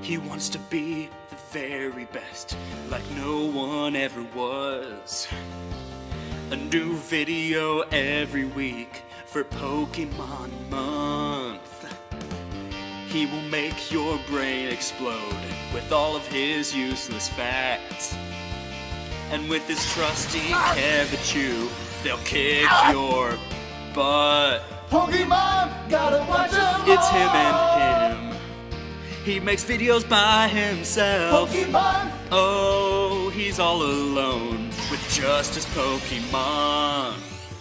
He wants to be the very best, like no one ever was. A new video every week for Pokemon Month. He will make your brain explode with all of his useless facts. And with his trusty Pikachu, they'll kick your butt. Pokemon, gotta watch them It's him and him. He makes videos by himself. Pokemon, Oh, he's all alone with just his Pokemon.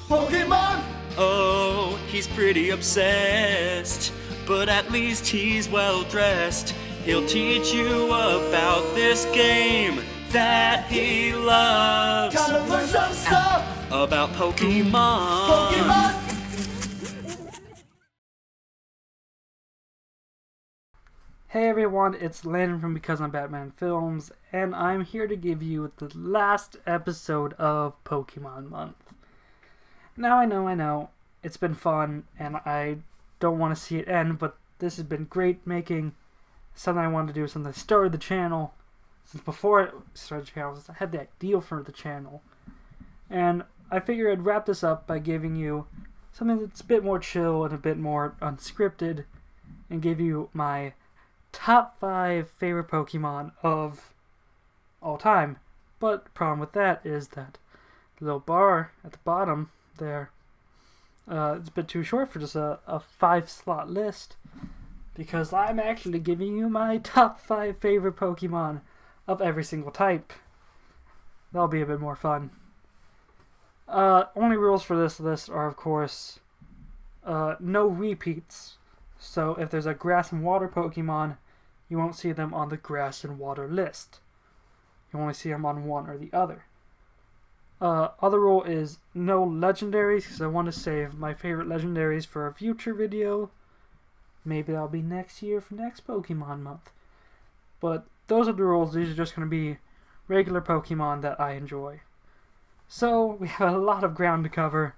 Pokemon, Oh, he's pretty obsessed, but at least he's well dressed. He'll teach you about this game that he loves. gotta learn some stuff. About Pokemon. Pokemon. Hey everyone, it's Landon from BIBMFilms, and I'm here to give you the last episode of Pokemon Month. Now I know, it's been fun, and I don't want to see it end, but this has been great making something I wanted to do since I started the channel. Since before I started the channel, I had the idea for the channel. And I figured I'd wrap this up by giving you something that's a bit more chill and a bit more unscripted, and give you my top 5 favorite Pokemon of all time. But the problem with that is that the little bar at the bottom there, it's a bit too short for just a 5-slot list, because I'm actually giving you my top 5 favorite Pokemon of every single type. That'll be a bit more fun. Only rules for this list are, of course, no repeats. So if there's a grass and water Pokemon, you won't see them on the grass and water list. You only see them on one or the other. Other rule is no legendaries, because I want to save my favorite legendaries for a future video. Maybe that'll be next year for next Pokemon Month. But those are the rules. These are just going to be regular Pokemon that I enjoy. So we have a lot of ground to cover.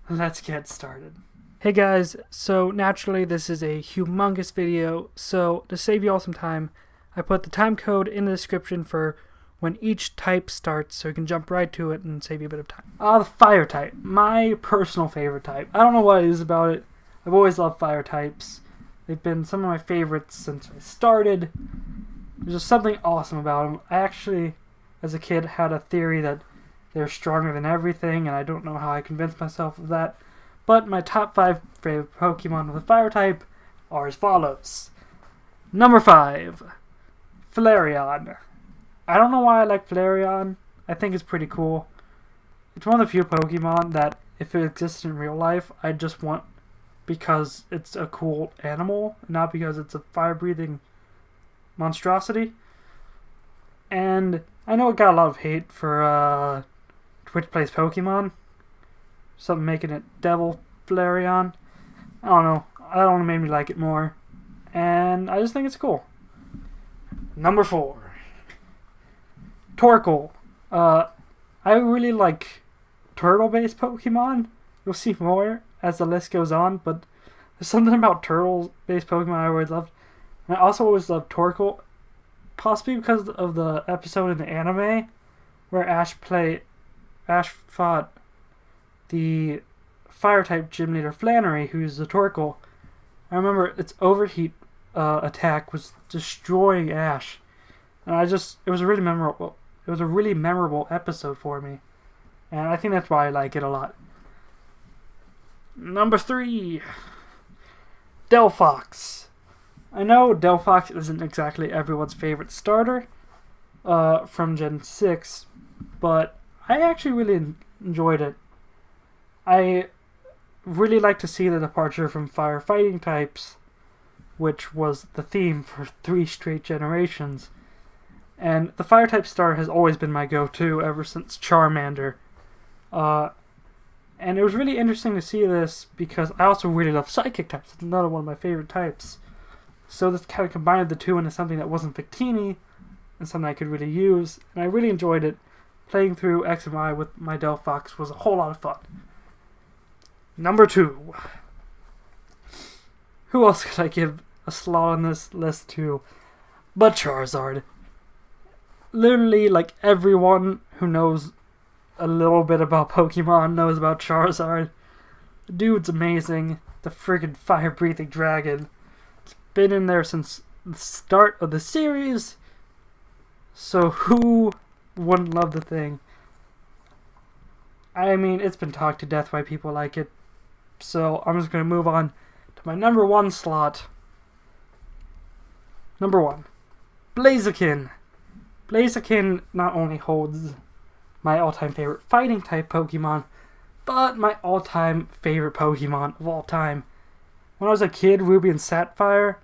Let's get started. Hey guys, so naturally this is a humongous video, so to save you all some time, I put the time code in the description for when each type starts, so you can jump right to it and save you a bit of time. The fire type, my personal favorite type. I don't know what it is about it. I've always loved fire types. They've been some of my favorites since I started. There's just something awesome about them. I actually, as a kid, had a theory that they're stronger than everything, and I don't know how I convinced myself of that. But my top 5 favorite Pokemon with a fire type are as follows. Number 5, Flareon. I don't know why I like Flareon. I think it's pretty cool. It's one of the few Pokemon that, if it exists in real life, I just want because it's a cool animal, not because it's a fire-breathing monstrosity. And I know it got a lot of hate for Twitch Plays Pokemon. Something making it Devil Flareon. I don't know. That only made me like it more. And I just think it's cool. Number 4, Torkoal. I really like turtle-based Pokemon. You'll see more as the list goes on, but there's something about turtle-based Pokemon I always loved. And I also always loved Torkoal, possibly because of the episode in the anime where Ash fought the fire-type gym leader Flannery, who's the Torkoal. I remember its overheat attack was destroying Ash, and it was a really memorable. It was a really memorable episode for me, and I think that's why I like it a lot. Number 3, Delphox. I know Delphox isn't exactly everyone's favorite starter from Gen 6, but I actually really enjoyed it. I really like to see the departure from firefighting types, which was the theme for 3 straight generations. And the fire-type starter has always been my go-to ever since Charmander. And it was really interesting to see this because I also really love psychic types. It's another one of my favorite types. So this kind of combined the two into something that wasn't Victini and something I could really use. And I really enjoyed it. Playing through X and Y with my Delphox was a whole lot of fun. Number 2. Who else could I give a slot on this list to? but Charizard. Literally, like, everyone who knows a little bit about Pokemon knows about Charizard. The dude's amazing. The friggin' fire-breathing dragon. It's been in there since the start of the series. So who wouldn't love the thing? I mean, it's been talked to death why people like it. So I'm just going to move on to my number 1 slot. Number 1. Blaziken. Blaziken not only holds my all-time favorite fighting type Pokemon, but my all-time favorite Pokemon of all time. When I was a kid, Ruby and Sapphire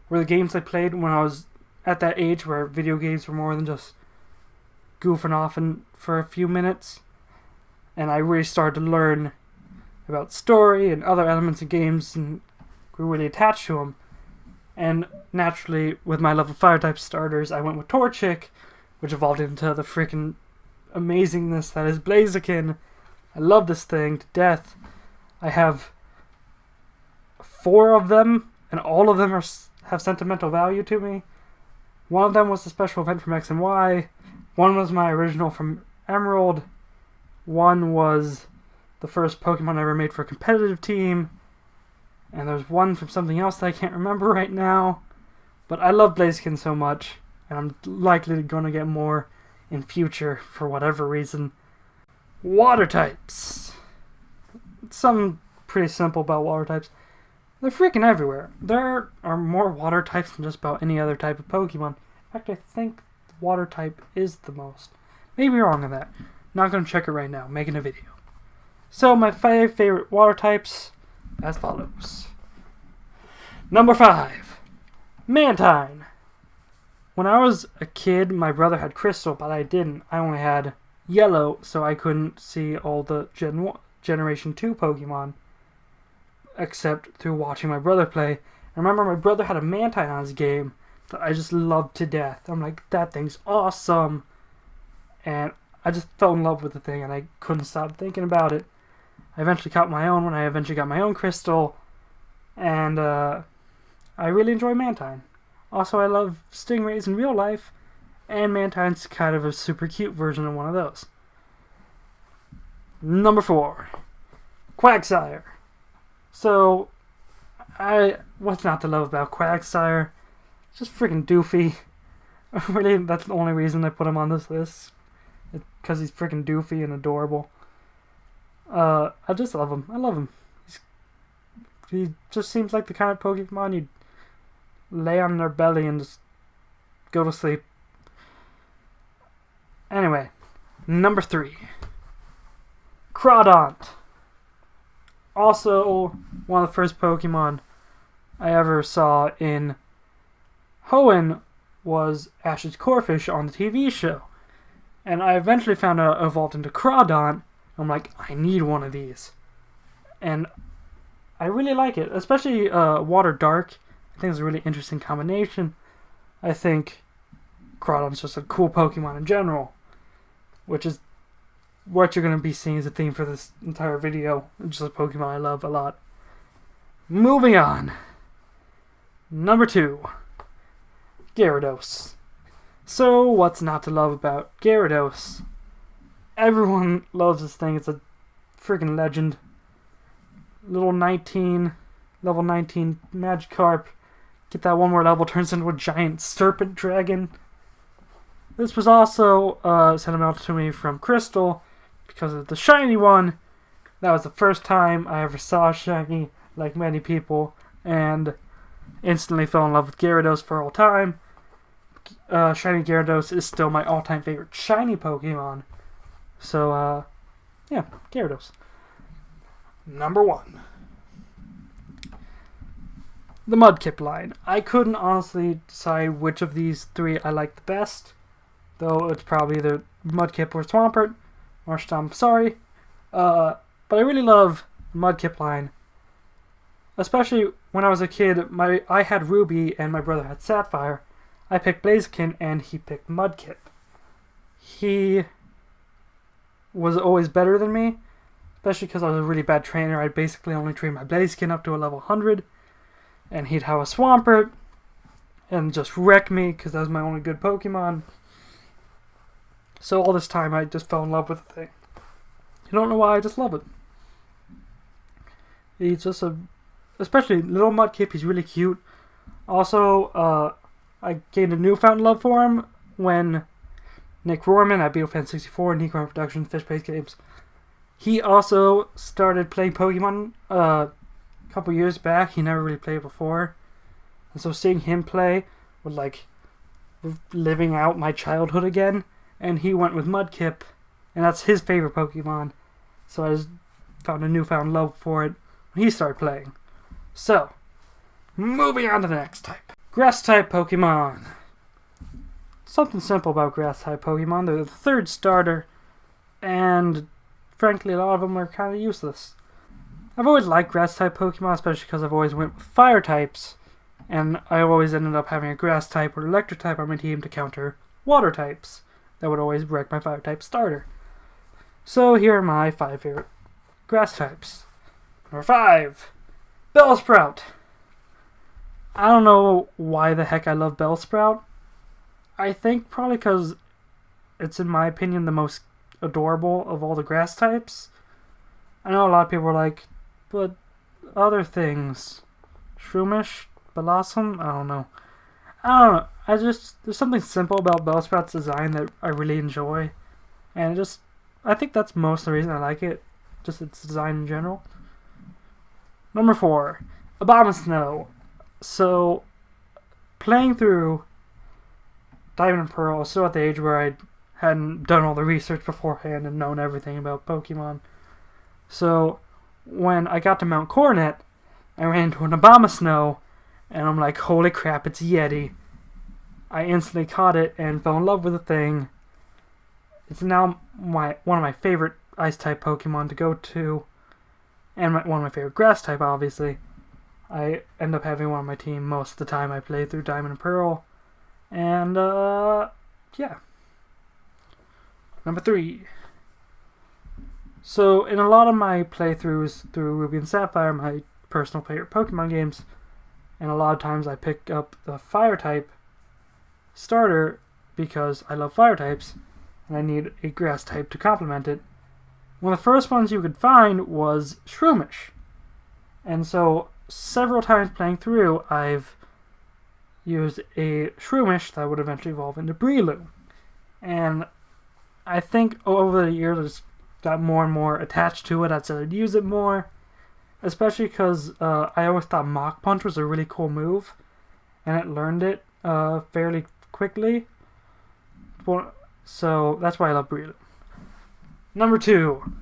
were the games I played when I was at that age where video games were more than just goofing off for a few minutes. And I really started to learn about story and other elements of games and grew really attached to them. And naturally, with my love of fire-type starters, I went with Torchic, which evolved into the freaking amazingness that is Blaziken. I love this thing to death. I have 4 of them, and all of them have sentimental value to me. One of them was a special event from X and Y. One was my original from Emerald. One was the first Pokemon I ever made for a competitive team. And there's one from something else that I can't remember right now. But I love Blaziken so much, and I'm likely going to get more in future for whatever reason. Water types. Something pretty simple about water types. They're freaking everywhere. There are more water types than just about any other type of Pokemon. In fact, I think water type is the most. Maybe wrong on that. Not going to check it right now. Making a video. So, my 5 favorite water types as follows. Number 5. Mantine. When I was a kid, my brother had Crystal, but I didn't. I only had Yellow, so I couldn't see all the Generation 2 Pokemon, except through watching my brother play. I remember my brother had a Mantine on his game that I just loved to death. I'm like, that thing's awesome. And I just fell in love with the thing, and I couldn't stop thinking about it. I eventually caught my own when I eventually got my own Crystal, and I really enjoy Mantine. Also, I love Stingrays in real life, and Mantine's kind of a super cute version of one of those. Number 4. Quagsire. So, what's not to love about Quagsire? It's just freaking doofy. Really, that's the only reason I put him on this list. Because he's freaking doofy and adorable. I just love him. I love him. He just seems like the kind of Pokemon you'd lay on their belly and just go to sleep. Anyway, number 3. Crawdont. Also, one of the first Pokemon I ever saw in Hoenn was Ash's Corphish on the TV show. And I eventually found out it evolved into Crawdont. I'm like, I need one of these. And I really like it, especially Water Dark. I think it's a really interesting combination. I think Crawdont's just a cool Pokemon in general, which is what you're going to be seeing as a theme for this entire video. It's just a Pokemon I love a lot. Moving on. Number 2. Gyarados. So, what's not to love about Gyarados? Everyone loves this thing. It's a freaking legend. Level 19 Magikarp. Get that one more level, turns into a giant serpent dragon. This was also sentimental to me from Crystal because of the shiny one. That was the first time I ever saw a shiny, like many people, and instantly fell in love with Gyarados for all time. Shiny Gyarados is still my all-time favorite shiny Pokemon. So, yeah, Gyarados. Number 1. The Mudkip line. I couldn't honestly decide which of these 3 I liked the best, though it's probably either Mudkip or Swampert. I'm sorry. But I really love the Mudkip line. Especially when I was a kid, I had Ruby and my brother had Sapphire. I picked Blaziken and he picked Mudkip. He was always better than me, especially because I was a really bad trainer. I basically only trained my Blaziken up to a level 100, and he'd have a Swampert, and just wreck me because that was my only good Pokemon. So all this time I just fell in love with the thing. You don't know why, I just love it. He's just especially little Mudkip, he's really cute. Also, I gained a newfound love for him when Nick Rohrman at BIBMFilms and Nick Productions, Fish-Based Games. He also started playing Pokemon a couple years back. He never really played before. And so seeing him play was like living out my childhood again. And he went with Mudkip, and that's his favorite Pokemon. So I just found a newfound love for it when he started playing. So, moving on to the next type. Grass-type Pokemon. Something simple about Grass-type Pokemon. They're the third starter, and frankly, a lot of them are kind of useless. I've always liked Grass-type Pokemon, especially because I've always went with Fire types, and I always ended up having a Grass-type or Electric type on my team to counter Water types. That would always wreck my Fire type starter. So here are my 5 favorite Grass types. Number 5, Bellsprout. I don't know why the heck I love Bellsprout. I think probably because it's, in my opinion, the most adorable of all the grass types. I know a lot of people are like, but other things, Shroomish, Blossom, I don't know. There's something simple about Bellsprout's design that I really enjoy. And I think that's most of the reason I like it. Just its design in general. Number 4, Abomasnow. So, playing through Diamond and Pearl, I was still at the age where I hadn't done all the research beforehand and known everything about Pokemon. So, when I got to Mount Coronet, I ran into an Abomasnow, and I'm like, holy crap, it's Yeti. I instantly caught it and fell in love with the thing. It's now one of my favorite Ice-type Pokemon to go to, and one of my favorite Grass-type, obviously. I end up having one on my team most of the time I play through Diamond and Pearl. And, yeah. Number 3. So, in a lot of my playthroughs through Ruby and Sapphire, my personal favorite Pokemon games, and a lot of times I pick up the Fire-type starter because I love Fire types, and I need a Grass type to complement it. One of the first ones you could find was Shroomish. And so, several times playing through, I've used a Shroomish that would eventually evolve into Breloom. And I think over the years I just got more and more attached to it. I started to use it more. Especially because I always thought Mach Punch was a really cool move. And it learned it fairly quickly. So that's why I love Breloom. Number 2.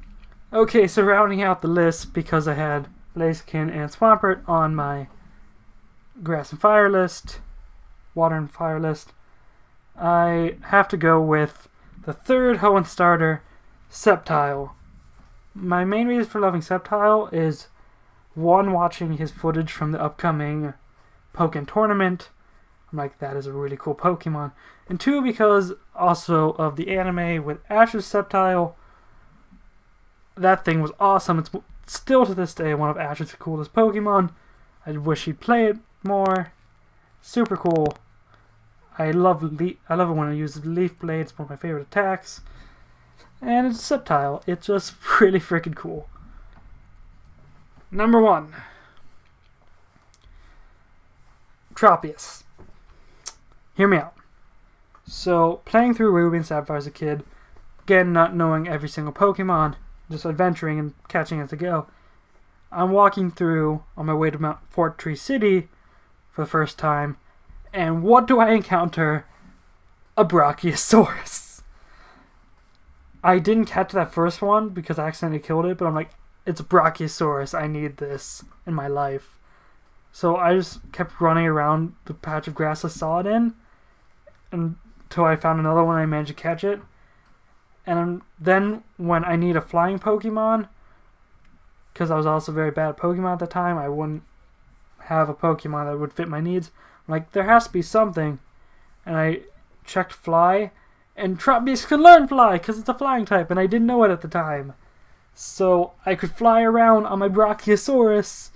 Okay, so rounding out the list, because I had Blaziken and Swampert on my Grass and Fire list, Water and Fire list, I have to go with the third Hoenn starter, Sceptile. My main reason for loving Sceptile is, 1, watching his footage from the upcoming Pokken tournament. I'm like, that is a really cool Pokemon. And 2, because also of the anime with Ash's Sceptile. That thing was awesome. It's still to this day one of Ash's coolest Pokemon. I wish he'd play it more. Super cool. I love it when it uses Leaf Blade. It's one of my favorite attacks. And it's a Sceptile. It's just really freaking cool. Number 1. Tropius. Hear me out. So, playing through Ruby and Sapphire as a kid, again, not knowing every single Pokemon, just adventuring and catching as I go, I'm walking through on my way to Mount Fort Tree City for the first time, and what do I encounter? A Brachiosaurus. I didn't catch that first one because I accidentally killed it, but I'm like, it's a Brachiosaurus, I need this in my life. So I just kept running around the patch of grass I saw it in, until I found another one and I managed to catch it. And then when I need a flying Pokemon, because I was also very bad at Pokemon at the time, I wouldn't have a Pokemon that would fit my needs. I'm like, there has to be something. And I checked Fly, and Tropius can learn Fly because it's a flying type, and I didn't know it at the time. So I could fly around on my Brachiosaurus,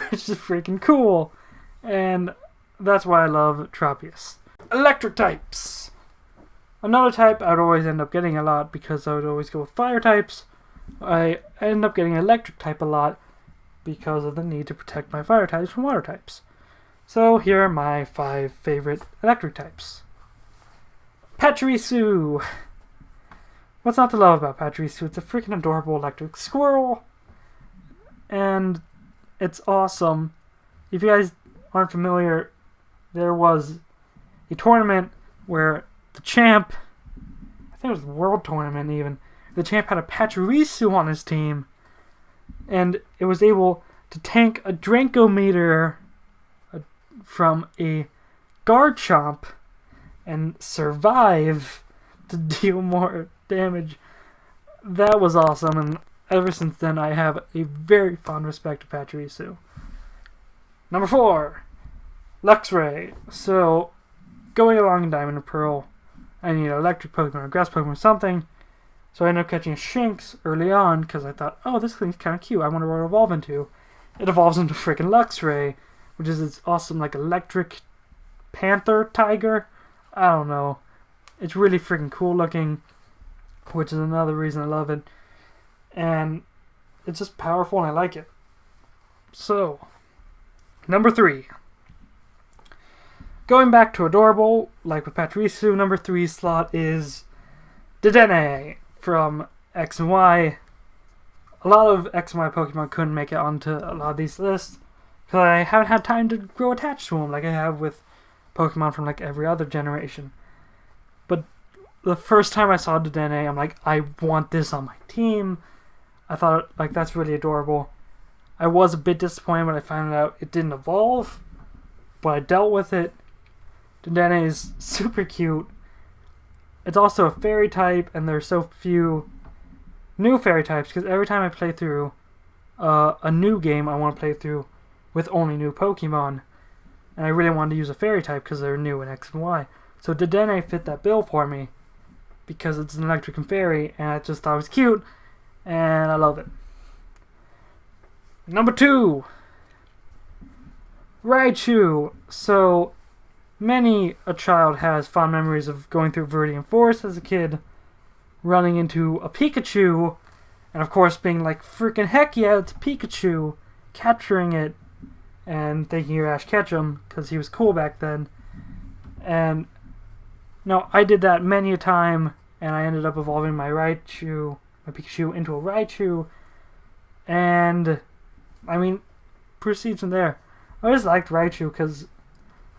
which is freaking cool. And that's why I love Tropius. Electric types. Another type I'd always end up getting a lot because I would always go with fire types. I end up getting electric type a lot because of the need to protect my fire types from water types. So here are my 5 favorite electric types. Pachirisu. What's not to love about Pachirisu? It's a freaking adorable electric squirrel. And it's awesome. If you guys aren't familiar, there was a tournament where the champ, I think it was a world tournament even, the champ had a Pachirisu on his team, and it was able to tank a Drankometer from a Garchomp and survive to deal more damage. That was awesome, and ever since then I have a very fond respect to Pachirisu. Number 4, Luxray. So, going along in Diamond and Pearl, I need an electric Pokemon or grass Pokemon or something. So I ended up catching a Shinx early on because I thought, oh, this thing's kind of cute. I wonder what it'll evolve into. It evolves into freaking Luxray, which is its awesome, like, electric panther tiger. I don't know. It's really freaking cool looking, which is another reason I love it. And it's just powerful and I like it. So, number 3. Going back to adorable, like with Pachirisu, number 3 slot is Dedenne from X and Y. A lot of X and Y Pokemon couldn't make it onto a lot of these lists because I haven't had time to grow attached to them like I have with Pokemon from like every other generation. But the first time I saw Dedenne, I'm like, I want this on my team. I thought, like, that's really adorable. I was a bit disappointed when I found out it didn't evolve, but I dealt with it. Dedenne is super cute. It's also a fairy type, and there's so few new fairy types, because every time I play through a new game, I want to play through with only new Pokemon. And I really wanted to use a fairy type because they're new in X and Y. So Dedenne fit that bill for me, because it's an electric and fairy, and I just thought it was cute, and I love it. Number 2, Raichu. So, many a child has fond memories of going through Viridian Forest as a kid, running into a Pikachu, and of course being like, freaking heck yeah, it's Pikachu, capturing it, and thinking you're Ash Ketchum, because he was cool back then. And, no, I did that many a time, and I ended up evolving my Pikachu into a Raichu, and, I mean, proceeds from there. I just liked Raichu, because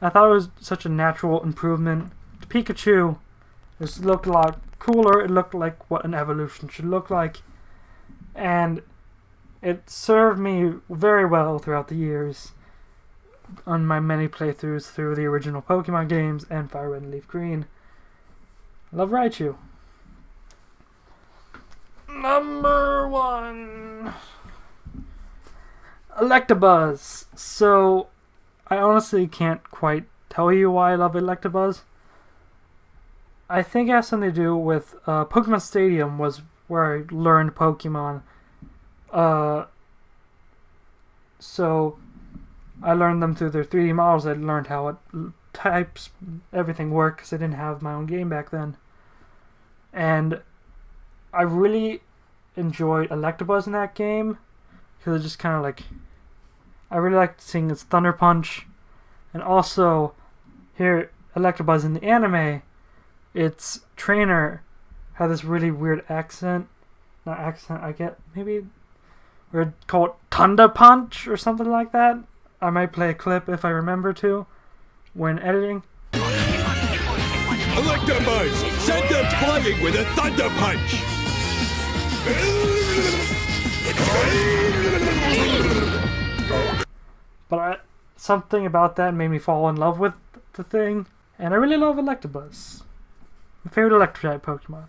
I thought it was such a natural improvement to Pikachu. It looked a lot cooler. It looked like what an evolution should look like. And it served me very well throughout the years on my many playthroughs through the original Pokemon games and Fire Red and Leaf Green. I love Raichu. Number 1, Electabuzz. So, I honestly can't quite tell you why I love Electabuzz. I think it has something to do with Pokemon Stadium was where I learned Pokemon. So I learned them through their 3D models. I learned how types, everything worked because I didn't have my own game back then. And I really enjoyed Electabuzz in that game because it just kind of like, I really liked seeing its Thunder Punch. And also, here, Electabuzz in the anime, its trainer had this really weird accent. Not accent, I get, maybe we'd call it Thunder Punch or something like that. I might play a clip if I remember to when editing. Electabuzz, send them flying with a Thunder Punch! But something about that made me fall in love with the thing, and I really love Electabuzz. My favorite electric type Pokemon.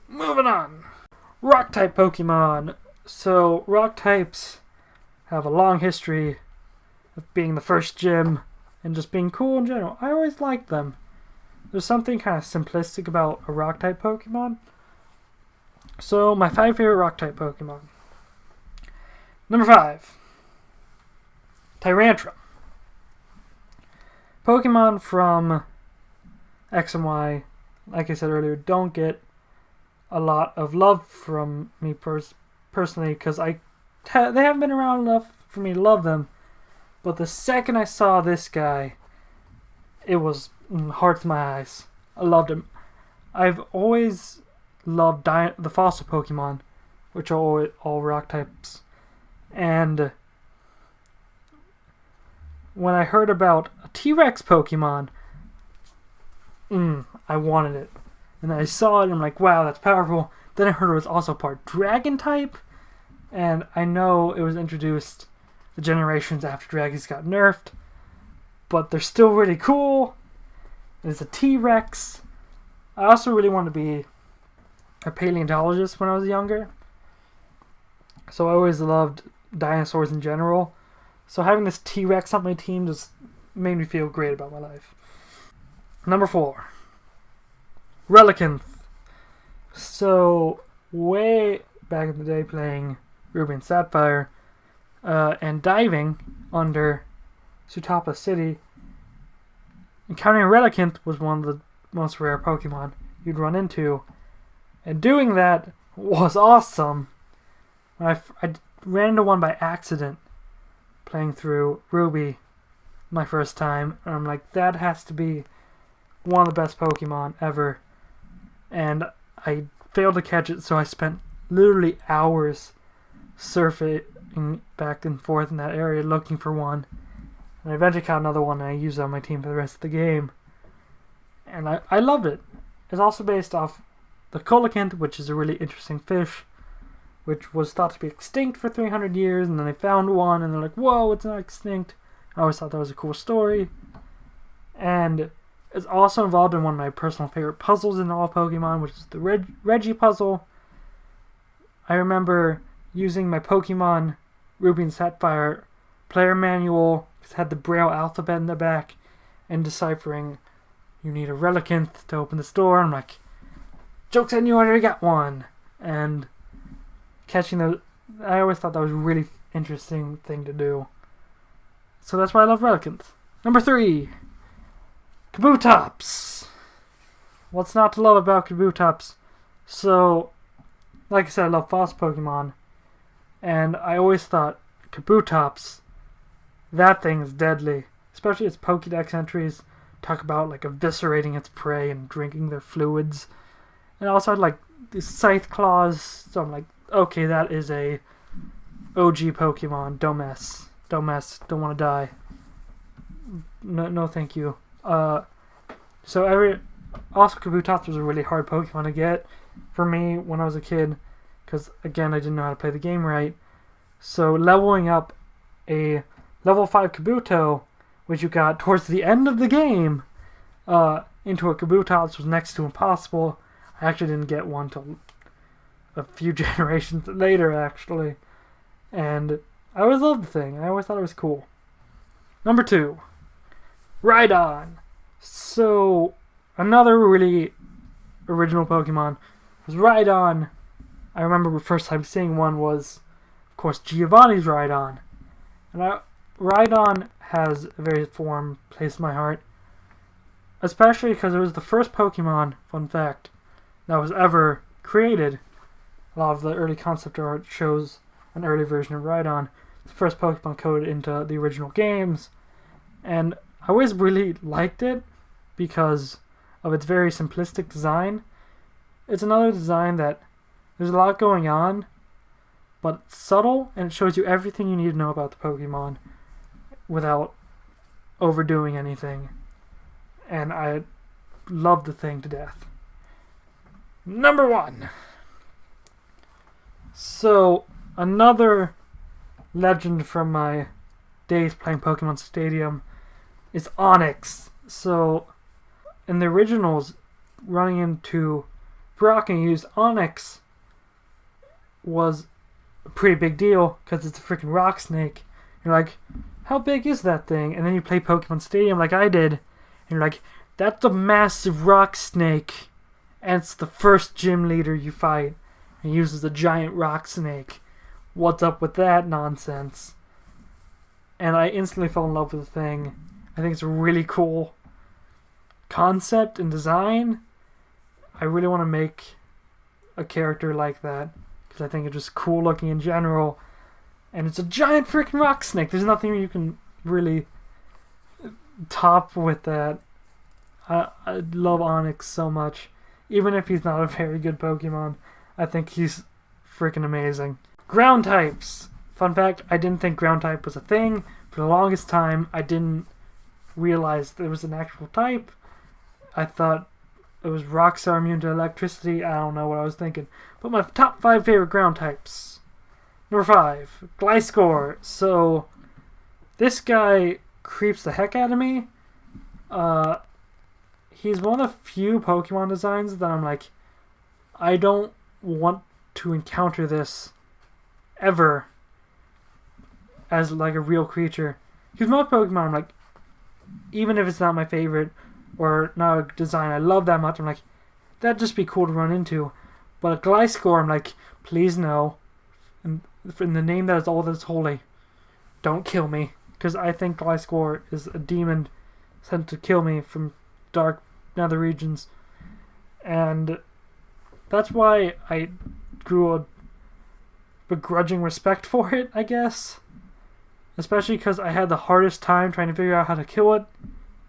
Moving on. Rock type Pokemon. So, rock types have a long history of being the first gym and just being cool in general. I always liked them. There's something kind of simplistic about a rock type Pokemon. So, my 5 favorite rock type Pokemon. Number 5, Tyrantrum. Pokemon from X and Y, like I said earlier, don't get a lot of love from me personally because they haven't been around enough for me to love them. But the second I saw this guy, it was heart to my eyes. I loved him. I've always loved the fossil Pokemon, which are all rock types. And when I heard about a T-Rex Pokemon, I wanted it. And I saw it and I'm like, wow, that's powerful. Then I heard it was also part dragon type. And I know it was introduced the generations after dragons got nerfed. But they're still really cool. It's a T-Rex. I also really wanted to be a paleontologist when I was younger. So I always loved dinosaurs in general. So having this T-Rex on my team just made me feel great about my life. Number 4. Relicanth. So, way back in the day playing Ruby and Sapphire and diving under Sutapa City, encountering Relicanth was one of the most rare Pokemon you'd run into. And doing that was awesome. I ran into one by accident playing through Ruby my first time. And I'm like, that has to be one of the best Pokemon ever. And I failed to catch it, so I spent literally hours surfing back and forth in that area looking for one. And I eventually caught another one and I used it on my team for the rest of the game. And I loved it. It's also based off the Coelacanth, which is a really interesting fish, which was thought to be extinct for 300 years, and then they found one and they're like, whoa, it's not extinct. I always thought that was a cool story. And it's also involved in one of my personal favorite puzzles in all Pokemon, which is the Reggie puzzle. I remember using my Pokemon Ruby and Sapphire player manual, it had the Braille alphabet in the back, and deciphering, you need a Relicanth to open this door. I'm like, joke's on you, I already got one. And catching those, I always thought that was a really interesting thing to do. So that's why I love Relicanth. Number 3. Kabutops. What's not to love about Kabutops? So, like I said, I love fossil Pokemon. And I always thought, Kabutops, that thing is deadly. Especially its Pokédex entries talk about like eviscerating its prey and drinking their fluids. And also had like these scythe claws. So I'm like, okay, that is a OG Pokemon. Don't mess. Don't mess. Don't want to die. No, thank you. So also Kabutops was a really hard Pokemon to get for me when I was a kid, because again I didn't know how to play the game right. So leveling up a level 5 Kabuto, which you got towards the end of the game, into a Kabutops was next to impossible. I actually didn't get one till a few generations later, actually. And I always loved the thing. I always thought it was cool. Number 2. Rhydon. So, another really original Pokemon was Rhydon. I remember the first time seeing one was, of course, Giovanni's Rhydon. And Rhydon has a very warm place in my heart. Especially because it was the first Pokemon, fun fact, that was ever created. A lot of the early concept art shows an early version of Rhydon. It's the first Pokemon coded into the original games. And I always really liked it because of its very simplistic design. It's another design that there's a lot going on, but it's subtle, and it shows you everything you need to know about the Pokemon without overdoing anything. And I love the thing to death. Number 1. So, another legend from my days playing Pokemon Stadium is Onix. So, in the originals, running into Brock and use Onix was a pretty big deal because it's a freaking rock snake. You're like, how big is that thing? And then you play Pokemon Stadium like I did, and you're like, that's a massive rock snake, and it's the first gym leader you fight, and uses a giant rock snake. What's up with that nonsense? And I instantly fell in love with the thing. I think it's a really cool concept and design. I really want to make a character like that because I think it's just cool looking in general. And it's a giant freaking rock snake. There's nothing you can really top with that. I love Onyx so much. Even if he's not a very good Pokemon, I think he's freaking amazing. Ground types. Fun fact, I didn't think ground type was a thing. For the longest time, I didn't realize there was an actual type. I thought it was rocks are immune to electricity. I don't know what I was thinking. But my top 5 favorite ground types. Number 5, Gliscor. So, this guy creeps the heck out of me. He's one of the few Pokemon designs that I'm like, I don't want to encounter this ever as like a real creature. Because most Pokemon, I'm like, even if it's not my favorite or not a design I love that much, I'm like, that'd just be cool to run into. But a Gliscor, I'm like, please no. And in the name that is all that's holy, don't kill me. Because I think Gliscor is a demon sent to kill me from dark nether regions. And that's why I grew a begrudging respect for it, I guess. Especially because I had the hardest time trying to figure out how to kill it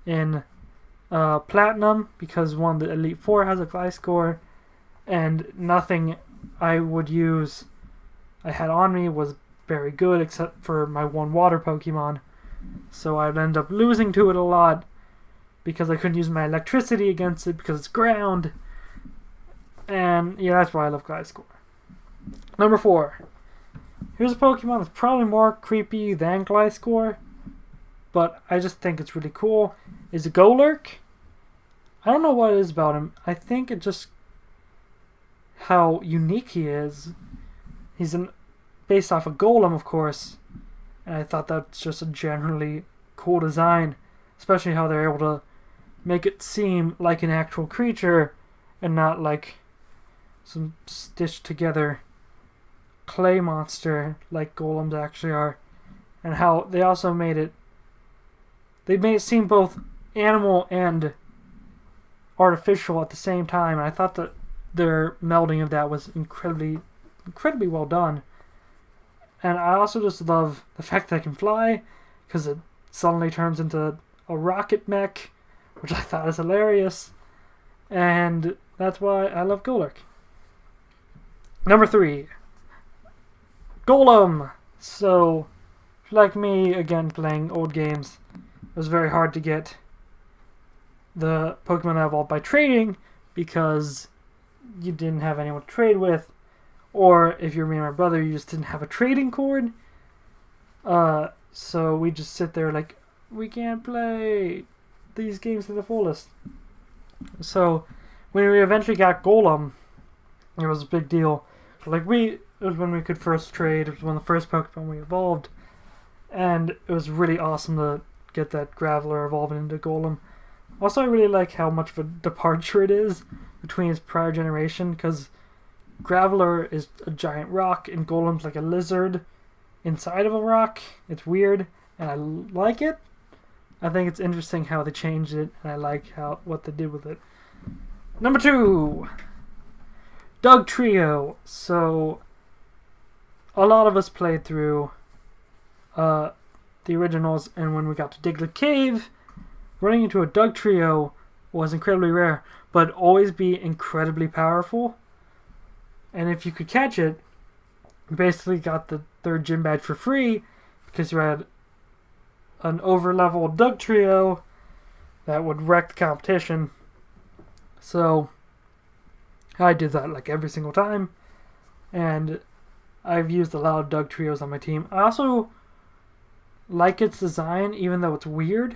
in Platinum, because one, the Elite Four has a Gliscor, and nothing I would use I had on me was very good except for my one water Pokemon. So I'd end up losing to it a lot because I couldn't use my electricity against it because it's ground. And yeah, that's why I love Gliscor. Number 4. Here's a Pokemon that's probably more creepy than Gliscor, but I just think it's really cool. Is a Golurk. I don't know what it is about him. I think it just how unique he is. He's based off a Golem, of course, and I thought that's just a generally cool design, especially how they're able to make it seem like an actual creature and not like some stitched together clay monster like golems actually are. And how they also made it seem both animal and artificial at the same time, and I thought that their melding of that was incredibly well done. And I also just love the fact that I can fly, because it suddenly turns into a rocket mech, which I thought is hilarious. And that's why I love Golurk. Number 3, Golem. So, like me, again, playing old games, it was very hard to get the Pokemon I evolved by trading, because you didn't have anyone to trade with, or if you're me and my brother, you just didn't have a trading cord. So we just sit there like, we can't play these games to the fullest. So when we eventually got Golem, it was a big deal. Like it was when we could first trade. It was one of the first Pokemon we evolved, and it was really awesome to get that Graveler evolving into Golem. Also, I really like how much of a departure it is between its prior generation, because Graveler is a giant rock and Golem's like a lizard inside of a rock. It's weird, and I like it. I think it's interesting how they changed it, and I like what they did with it. Number 2, Doug Trio. So, a lot of us played through the originals, and when we got to Diglett Cave, running into a Doug Trio was incredibly rare, but always be incredibly powerful. And if you could catch it, you basically got the 3rd gym badge for free, because you had an over-leveled Doug Trio that would wreck the competition. So I did that like every single time, and I've used a lot of Doug Trios on my team. I also like its design, even though it's weird.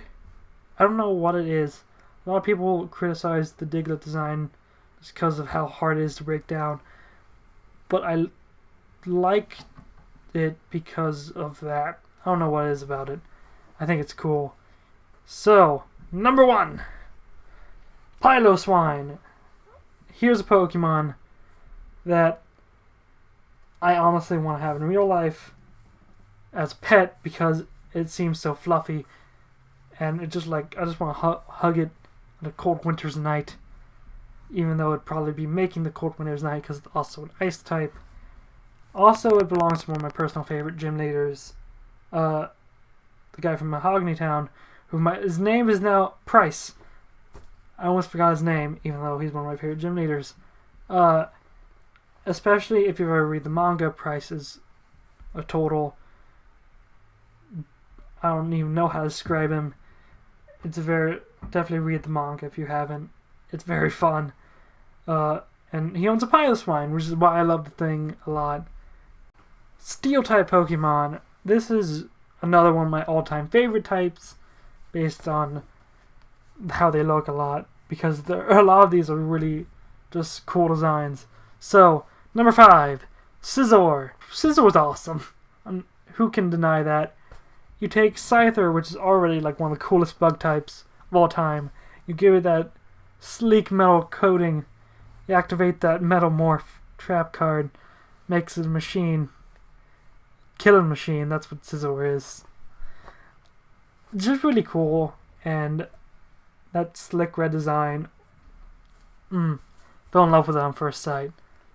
I don't know what it is. A lot of people criticize the Diglett design just because of how hard it is to break down, but I like it because of that. I don't know what it is about it. I think it's cool. So, number 1, Piloswine. Here's a Pokemon that I honestly want to have in real life as a pet because it seems so fluffy. and it just like I just want to hug it on a cold winter's night, even though it'd probably be making the cold winter's night because it's also an ice type. Also, it belongs to one of my personal favorite gym leaders, the guy from Mahogany Town, his name is now Price. I almost forgot his name, even though he's one of my favorite gym leaders. Especially if you ever read the manga, Price is a total... I don't even know how to describe him. Definitely read the manga if you haven't. It's very fun. And he owns a Piloswine, which is why I love the thing a lot. Steel-type Pokemon. This is another one of my all-time favorite types, based on how they look a lot, because a lot of these are really just cool designs. So, number 5, Scizor. Scizor's awesome. Who can deny that? You take Scyther, which is already like one of the coolest bug types of all time. You give it that sleek metal coating. You activate that Metal Morph trap card. Makes it a machine. Killing machine, that's what Scizor is. It's just really cool. And that slick red design. Fell in love with it on first sight.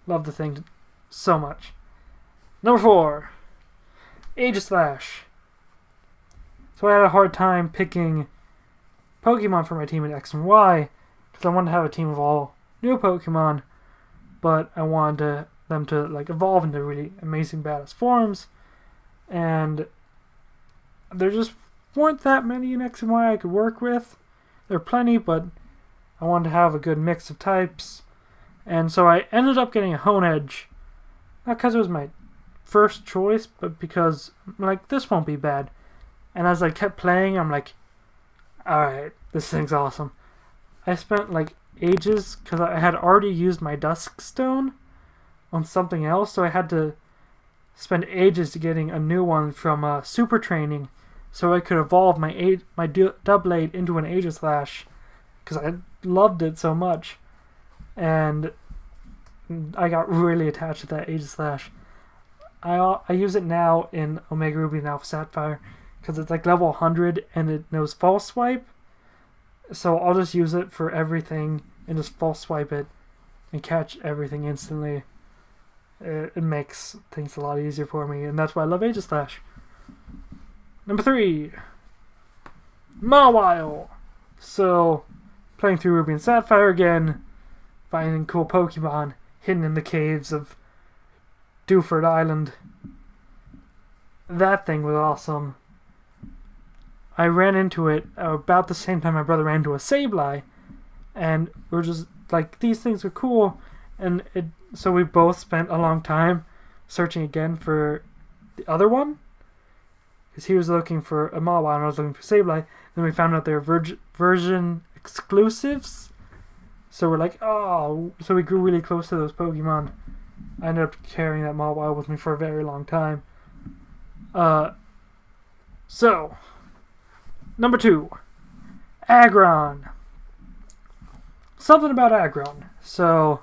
Love the thing so much. Number 4, Aegislash. So I had a hard time picking Pokemon for my team in X and Y because I wanted to have a team of all new Pokemon, but I wanted them to like evolve into really amazing badass forms, and there just weren't that many in X and Y I could work with. There are plenty, but I wanted to have a good mix of types, and so I ended up getting a Honedge, not because it was my first choice, but because I'm like, this won't be bad. And as I kept playing, I'm like, alright, this thing's awesome. I spent like ages, because I had already used my Dusk Stone on something else, so I had to spend ages to getting a new one from Super Training, so I could evolve my Doublade into an Aegislash, because I loved it so much. And I got really attached to that Aegislash. I use it now in Omega Ruby and Alpha Sapphire, because it's like level 100 and it knows False Swipe. So I'll just use it for everything and just False Swipe it and catch everything instantly. It makes things a lot easier for me, and that's why I love Aegislash. Number 3, Mawile. So, playing through Ruby and Sapphire again, finding cool Pokemon hidden in the caves of Dewford Island. That thing was awesome. I ran into it about the same time my brother ran into a Sableye, and we're just like, these things are cool, and so we both spent a long time searching again for the other one, because he was looking for a Mawile and I was looking for Sableye. Then we found out they were version exclusives, so we're like, oh, so we grew really close to those Pokemon. I ended up carrying that Mawile with me for a very long time. So, number 2, Aggron. Something about Aggron. So,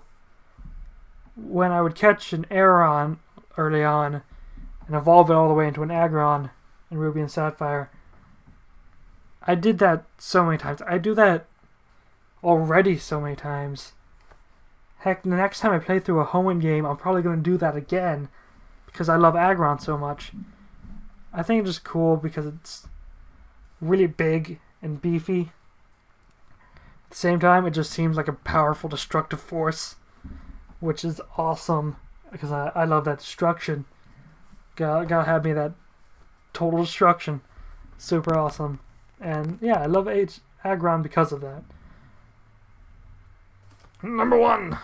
when I would catch an Aeron early on and evolve it all the way into an Aggron in Ruby and Sapphire, I did that so many times. I do that already so many times. Heck, the next time I play through a Hoenn game, I'm probably going to do that again because I love Aggron so much. I think it's just cool because it's really big and beefy. At the same time, it just seems like a powerful destructive force, which is awesome because I love that destruction. Gotta have me that total destruction. Super awesome. And yeah, I love Aggron because of that. Number 1.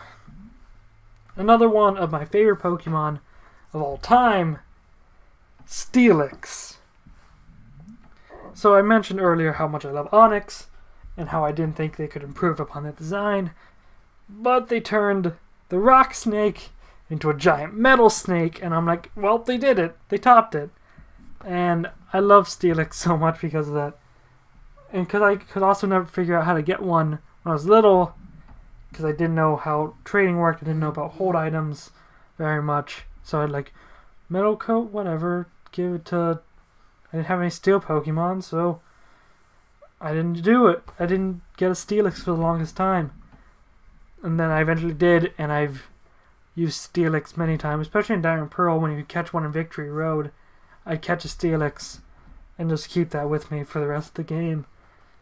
Another one of my favorite Pokemon of all time, Steelix. So I mentioned earlier how much I love Onix and how I didn't think they could improve upon that design, but they turned the rock snake into a giant metal snake, and I'm like, well, they did it. They topped it. And I love Steelix so much because of that. And because I could also never figure out how to get one when I was little, because I didn't know how trading worked. I didn't know about hold items very much. So I'd like, metal coat, whatever, give it to... I didn't have any steel Pokemon, so I didn't do it. I didn't get a Steelix for the longest time. And then I eventually did, and I've used Steelix many times, especially in Diamond Pearl when you catch one in Victory Road. I'd catch a Steelix and just keep that with me for the rest of the game.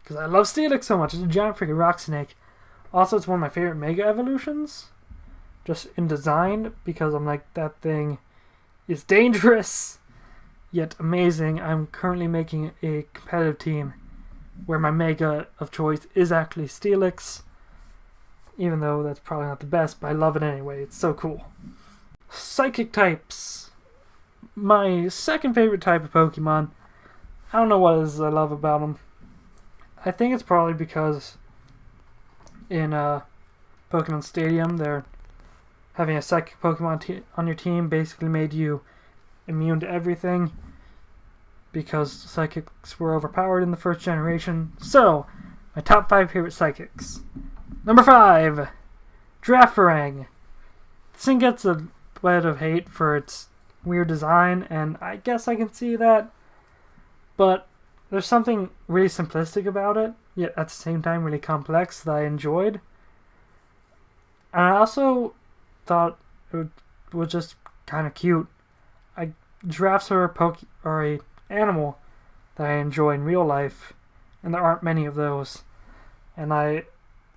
Because I love Steelix so much. It's a giant freaking rock snake. Also, it's one of my favorite Mega Evolutions. Just in design, because I'm like, that thing is dangerous, yet amazing. I'm currently making a competitive team where my Mega of choice is actually Steelix. Even though that's probably not the best, but I love it anyway. It's so cool. Psychic types. My second favorite type of Pokemon. I don't know what it is I love about them. I think it's probably because in Pokemon Stadium, they're having a Psychic Pokemon on your team basically made you immune to everything because Psychics were overpowered in the first generation. So, my top 5 favorite Psychics. Number 5, Girafarang. This thing gets a bit of hate for its weird design, and I guess I can see that. But there's something really simplistic about it, yet at the same time really complex that I enjoyed. And I also thought it was just kind of cute. Giraffes are a animal that I enjoy in real life, and there aren't many of those.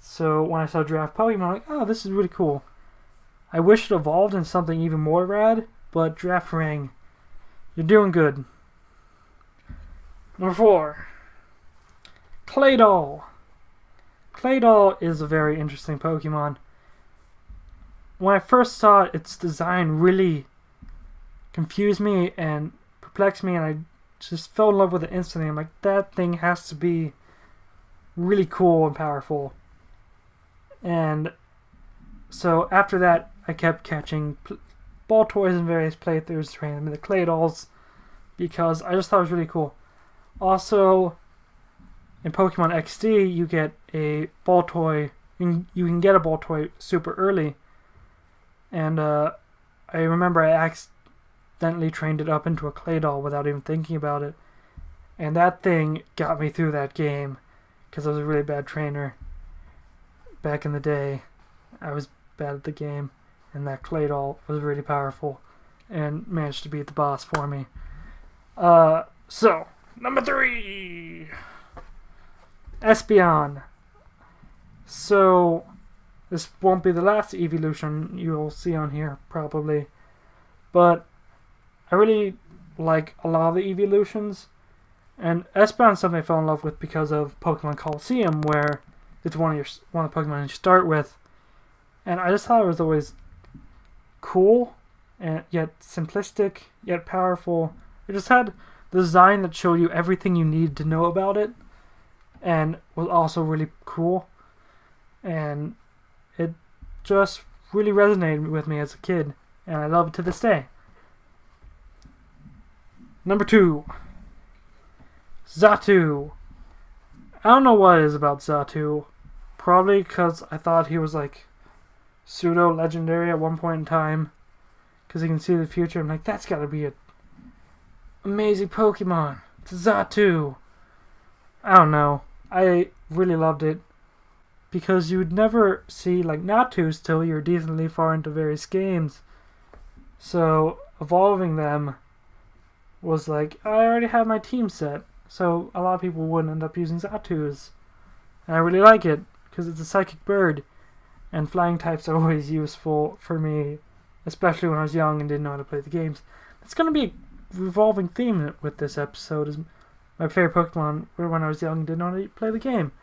So when I saw Giraffe Pokemon, I'm like, oh, this is really cool. I wish it evolved in something even more rad, but Girafarang, you're doing good. Number 4, Claydol. Claydol is a very interesting Pokemon. When I first saw it, its design really confused me and perplexed me, and I just fell in love with it instantly. I'm like, that thing has to be really cool and powerful. And so after that, I kept catching ball toys in various playthroughs, training them into Claydols, because I just thought it was really cool. Also, in Pokemon XD, you get a ball toy. You can get a ball toy super early. And I remember I accidentally trained it up into a Claydol without even thinking about it. And that thing got me through that game, because I was a really bad trainer. Back in the day, I was bad at the game, and that Claydol was really powerful and managed to beat the boss for me. So, number 3, Espeon. So, this won't be the last evolution you'll see on here, probably, but I really like a lot of the evolutions, and Espeon is something I fell in love with because of Pokemon Coliseum, where it's one of the Pokemon you start with, and I just thought it was always cool, and yet simplistic, yet powerful. It just had the design that showed you everything you needed to know about it, and was also really cool, and it just really resonated with me as a kid, and I love it to this day. Number 2, Xatu. I don't know what it is about Xatu. Probably because I thought he was like pseudo-legendary at one point in time, because he can see the future. I'm like, that's gotta be an amazing Pokemon. It's Xatu. I don't know. I really loved it, because you would never see like Natus till you're decently far into various games. So evolving them was like, I already have my team set, so a lot of people wouldn't end up using Xatus. And I really like it, because it's a psychic bird, and flying types are always useful for me, especially when I was young and didn't know how to play the games. It's going to be a revolving theme with this episode, is my favorite Pokemon were when I was young and didn't know how to play the game.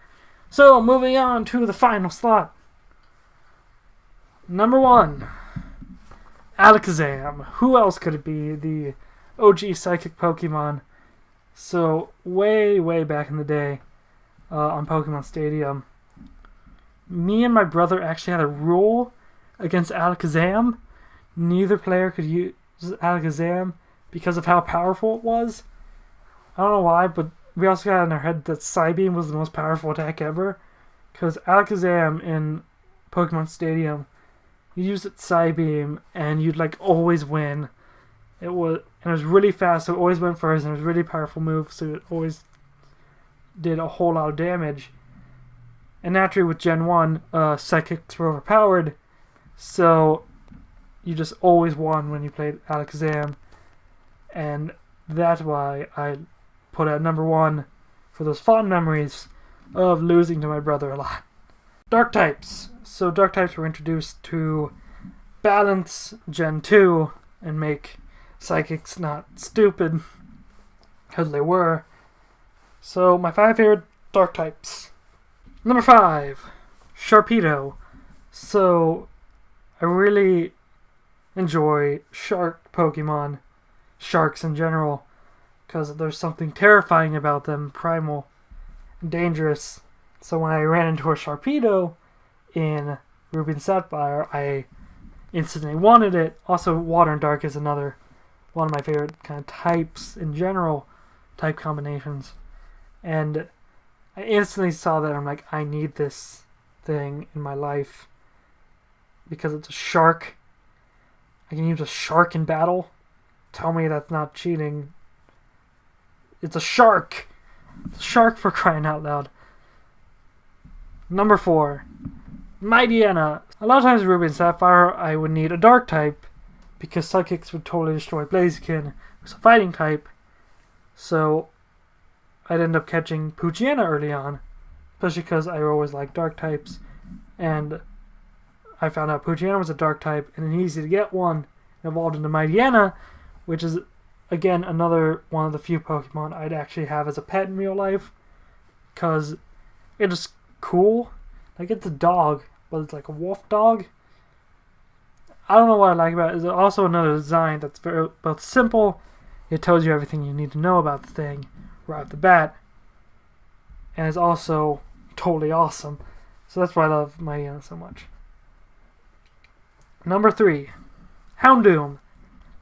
So, moving on to the final slot. Number 1, Alakazam. Who else could it be? The OG psychic Pokemon. So, way back in the day, on Pokemon Stadium, me and my brother actually had a rule against Alakazam. Neither player could use Alakazam because of how powerful it was. I don't know why, but we also got in our head that Psybeam was the most powerful attack ever. Because Alakazam in Pokemon Stadium, you used its Psybeam and you'd like always win. It was really fast, so it always went first, and it was a really powerful move, so it always did a whole lot of damage. And naturally with Gen 1, Psychics were overpowered, so you just always won when you played Alakazam. And that's why I put it at number 1 for those fond memories of losing to my brother a lot. Dark types. So dark types were introduced to balance Gen 2 and make Psychics not stupid, because they were. So my 5 favorite dark types. Number 5, Sharpedo. So I really enjoy shark Pokemon, sharks in general, because there's something terrifying about them, primal and dangerous. So when I ran into a Sharpedo in Ruby and Sapphire, I instantly wanted it. Also, Water and Dark is another one of my favorite kind of types in general, type combinations. And I instantly saw that. I'm like, I need this thing in my life because it's a shark. I can use a shark in battle. Tell me that's not cheating. It's a shark. It's a shark, for crying out loud. Number 4, Mightyena. A lot of times in Ruby and Sapphire, I would need a dark type because Psychics would totally destroy Blaziken, who's a fighting type. So I'd end up catching Poochyena early on, especially because I always liked dark types. And I found out Poochyena was a dark type and an easy to get one. It evolved into Mightyena, which is, again, another one of the few Pokemon I'd actually have as a pet in real life, because it is cool. Like, it's a dog, but it's like a wolf dog. I don't know what I like about it. It's also another design that's very both simple. It tells you everything you need to know about the thing right off the bat, and it's also totally awesome. So that's why I love Mightyena so much. Number 3, Houndoom.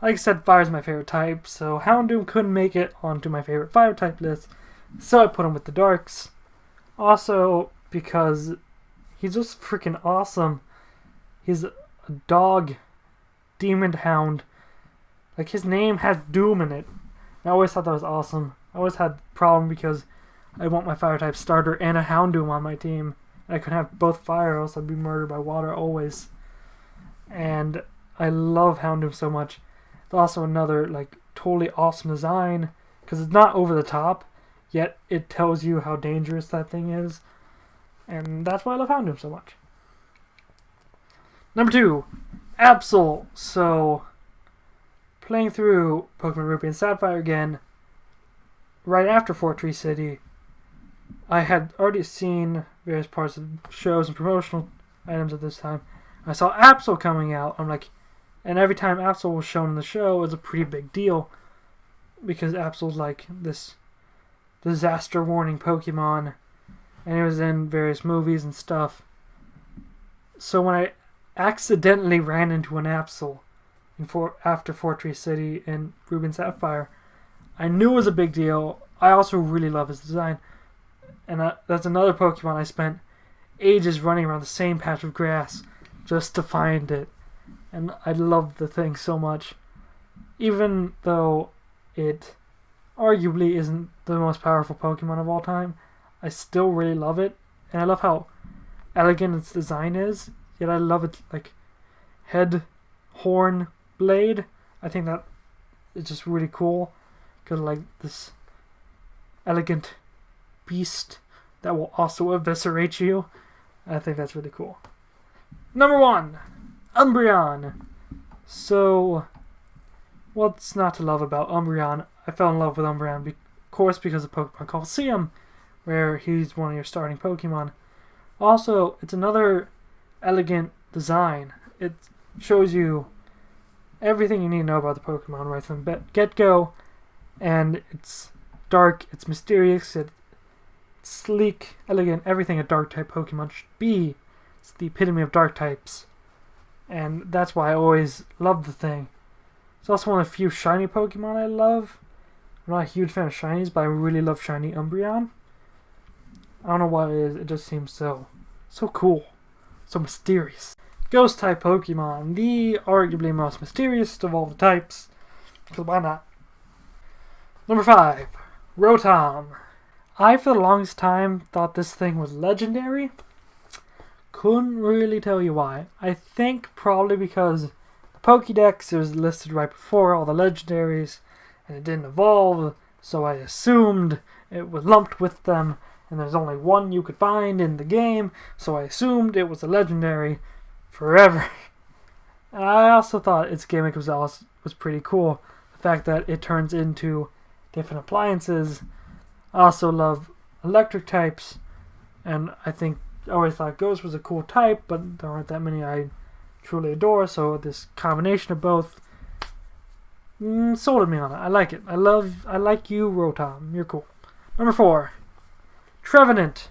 Like I said, fire is my favorite type, so Houndoom couldn't make it onto my favorite fire type list, so I put him with the darks. Also, because he's just freaking awesome. He's a dog, demon hound. Like, his name has doom in it. I always thought that was awesome. I always had a problem because I want my fire type starter and a Houndoom on my team. And I couldn't have both fire, or else I'd be murdered by water always. And I love Houndoom so much. It's also another, like, totally awesome design, because it's not over the top, yet it tells you how dangerous that thing is. And that's why I love Houndoom so much. Number 2, Absol. So, playing through Pokemon Ruby and Sapphire again, right after Fortree City, I had already seen various parts of shows and promotional items at this time. I saw Absol coming out. I'm like, and every time Absol was shown in the show, it was a pretty big deal, because Absol's like this disaster warning Pokemon, and it was in various movies and stuff. So when I accidentally ran into an Absol after Fortree City in Ruby and Sapphire, I knew it was a big deal. I also really love his design, and that's another Pokemon I spent ages running around the same patch of grass just to find it. And I love the thing so much. Even though it arguably isn't the most powerful Pokemon of all time, I still really love it. And I love how elegant its design is. Yet I love its, like, head, horn, blade. I think that is just really cool. Because, like, this elegant beast that will also eviscerate you. I think that's really cool. Number 1, Umbreon. So, what's not to love about Umbreon? I fell in love with Umbreon, of course, because of Pokemon Coliseum, where he's one of your starting Pokemon. Also, it's another elegant design. It shows you everything you need to know about the Pokemon right from the get-go, and it's dark, it's mysterious, it's sleek, elegant, everything a dark-type Pokemon should be. It's the epitome of dark types. And that's why I always loved the thing. It's also one of the few shiny Pokemon I love. I'm not a huge fan of shinies, but I really love shiny Umbreon. I don't know what it is, it just seems so cool. So mysterious. Ghost type Pokemon, the arguably most mysterious of all the types. Because why not? Number 5, Rotom. I, for the longest time, thought this thing was legendary. Couldn't really tell you why. I think probably because the Pokédex was listed right before all the legendaries, and it didn't evolve, so I assumed it was lumped with them, and there's only one you could find in the game, so I assumed it was a legendary forever. And I also thought its gimmick was pretty cool. The fact that it turns into different appliances. I also love electric types, and I always thought Ghost was a cool type, but there aren't that many I truly adore, so this combination of both sold me on it. I like it. I like you, Rotom. You're cool. Number 4, Trevenant.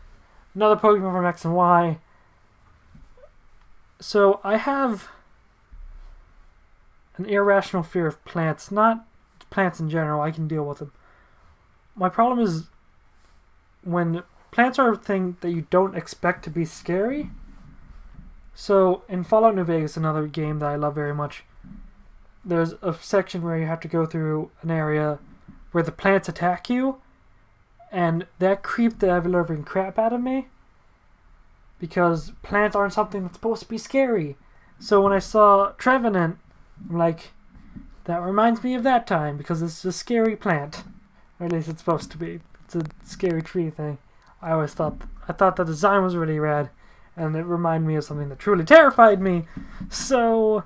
Another Pokemon from X and Y. So I have an irrational fear of plants. Not plants in general. I can deal with them. My problem is when plants are a thing that you don't expect to be scary. So in Fallout New Vegas, another game that I love very much, there's a section where you have to go through an area where the plants attack you, and that creeped the ever-loving crap out of me, because plants aren't something that's supposed to be scary. So when I saw Trevenant, I'm like, that reminds me of that time, because it's a scary plant. Or at least it's supposed to be. It's a scary tree thing. I thought the design was really rad, and it reminded me of something that truly terrified me. So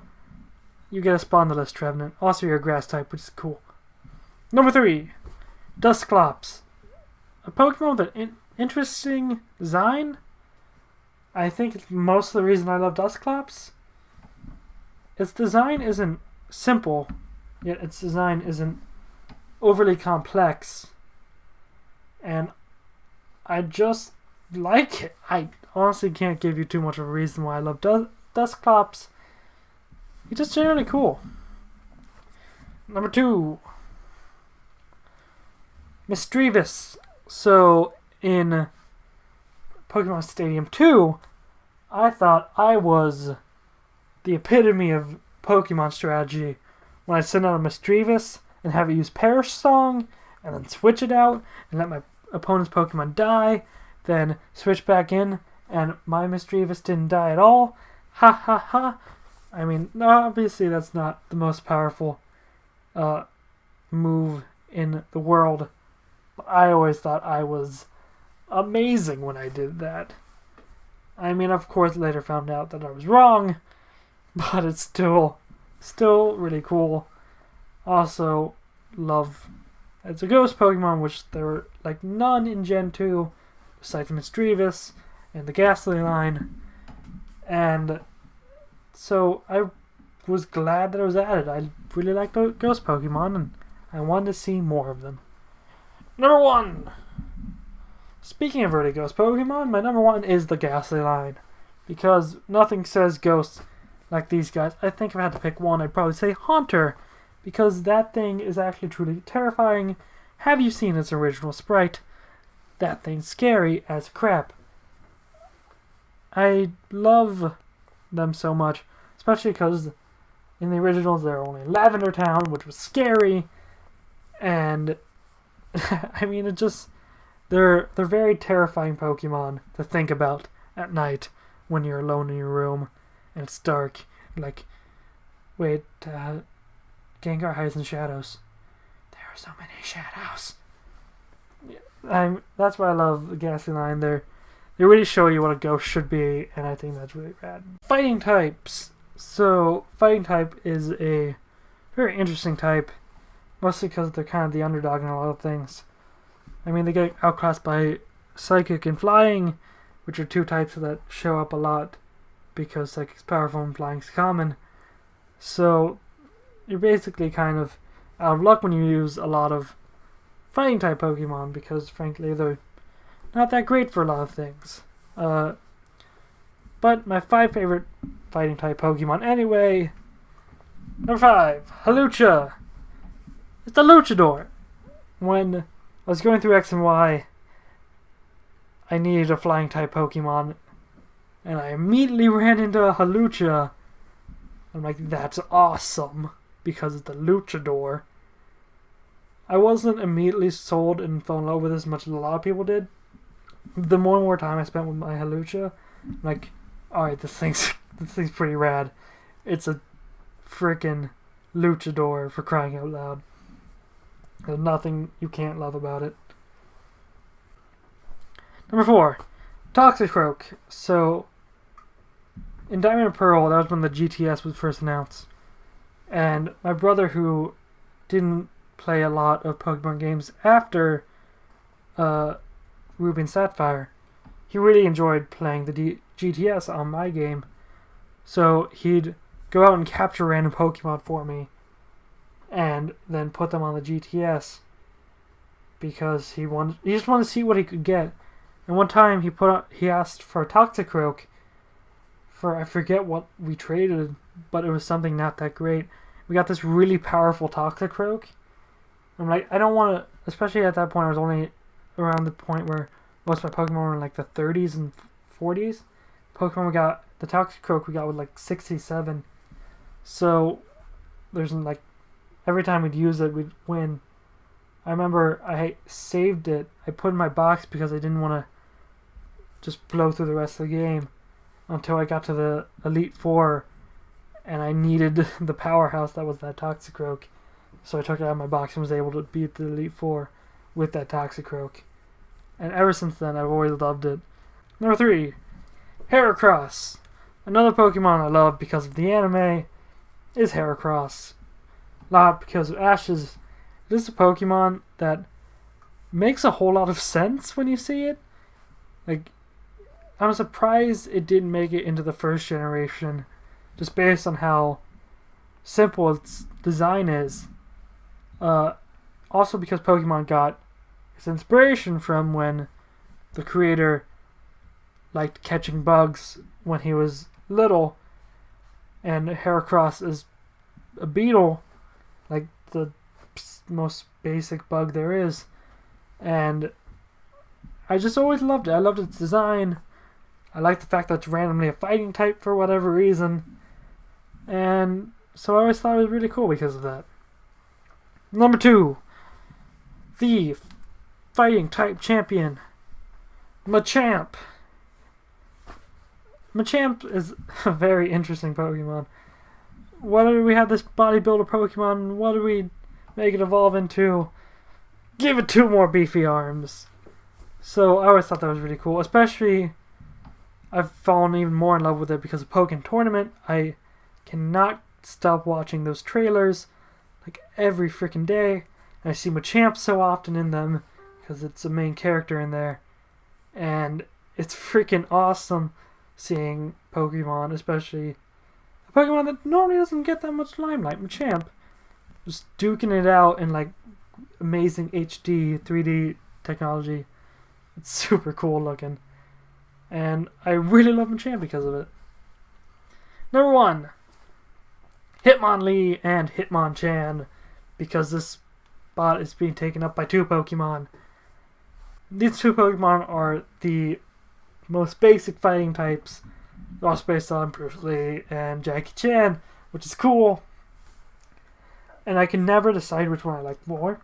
you get a spawn on the list, Trevenant. Also, you're a grass type, which is cool. Number 3, Dusclops. A Pokemon with an interesting design. I think it's most of the reason I love Dusclops. Its design isn't simple, yet its design isn't overly complex. And I just like it. I honestly can't give you too much of a reason why I love Dusclops. He's just generally cool. Number 2, Misdreavus. So in Pokemon Stadium 2, I thought I was the epitome of Pokemon strategy when I send out a Misdreavus and have it use Perish Song, and then switch it out and let my opponent's Pokemon die, then switch back in, and my Misdreavus didn't die at all. Ha ha ha. I mean, obviously that's not the most powerful move in the world, but I always thought I was amazing when I did that. I mean, of course, later found out that I was wrong, but it's still really cool. Also, love it's a ghost Pokemon, which there were like none in Gen 2, besides Misdreavus and the Ghastly line. And so I was glad that it was added. I really like ghost Pokemon, and I wanted to see more of them. Number 1! Speaking of early ghost Pokemon, my number 1 is the Ghastly line. Because nothing says ghost like these guys. I think if I had to pick one, I'd probably say Haunter, because that thing is actually truly terrifying. Have you seen its original sprite? That thing's scary as crap. I love them so much, especially because in the originals they're only in Lavender Town, which was scary, and I mean they're very terrifying Pokemon to think about at night when you're alone in your room and it's dark. Like, wait, Gengar hides in shadows. There are so many shadows. That's why I love the Ghastly line. They really show you what a ghost should be, and I think that's really rad. Fighting types. So, Fighting type is a very interesting type, mostly because they're kind of the underdog in a lot of things. I mean, they get outclassed by Psychic and Flying, which are two types that show up a lot because Psychic's powerful and Flying's common. So, you're basically kind of out of luck when you use a lot of Fighting type Pokemon, because frankly they're not that great for a lot of things. But my 5 favorite Fighting type Pokemon anyway. Number 5, Hawlucha. It's a Luchador. When I was going through X and Y, I needed a Flying type Pokemon, and I immediately ran into a Hawlucha. I'm like, that's awesome, because it's a Luchador. I wasn't immediately sold and fell in love with it as much as a lot of people did. The more and more time I spent with my Halucha, I'm like, alright, this thing's pretty rad. It's a freaking luchador, for crying out loud. There's nothing you can't love about it. Number 4, Toxicroak. So, in Diamond and Pearl, that was when the GTS was first announced. And my brother, who didn't play a lot of Pokemon games after Ruby and Sapphire, he really enjoyed playing the GTS on my game. So he'd go out and capture random Pokemon for me and then put them on the GTS because he just wanted to see what he could get. And one time he asked for a Toxicroak for, I forget what we traded, but it was something not that great. We got this really powerful Toxicroak. I'm like, I don't want to, especially at that point I was only around the point where most of my Pokemon were in like the 30s and 40s. Pokemon we got, the Toxicroak we got with like 67. So there's like, every time we'd use it, we'd win. I remember I saved it. I put it in my box because I didn't want to just blow through the rest of the game until I got to the Elite Four, and I needed the powerhouse that was that Toxicroak. So I took it out of my box and was able to beat the Elite Four with that Toxicroak. And ever since then, I've always loved it. Number 3, Heracross. Another Pokemon I love because of the anime is Heracross. Not because of Ash's. This is a Pokemon that makes a whole lot of sense when you see it. Like, I'm surprised it didn't make it into the first generation, just based on how simple its design is. Also because Pokemon got its inspiration from when the creator liked catching bugs when he was little, and Heracross is a beetle, like the most basic bug there is, and I just always loved it. I loved its design. I like the fact that it's randomly a fighting type for whatever reason, and so I always thought it was really cool because of that. Number 2, the fighting type champion, Machamp. Machamp is a very interesting Pokemon. What do we have this bodybuilder Pokemon? What do we make it evolve into? Give it 2 more beefy arms. So I always thought that was really cool. Especially, I've fallen even more in love with it because of Pokken Tournament. I cannot stop watching those trailers like every freaking day. And I see Machamp so often in them because it's a main character in there. And it's freaking awesome seeing Pokemon, especially a Pokemon that normally doesn't get that much limelight, Machamp, just duking it out in like amazing HD 3D technology. It's super cool looking, and I really love Machamp because of it. Number 1, Hitmonlee and Hitmonchan, because this spot is being taken up by 2 Pokemon. These 2 Pokemon are the most basic fighting types, also based on Bruce Lee and Jackie Chan, which is cool. And I can never decide which one I like more.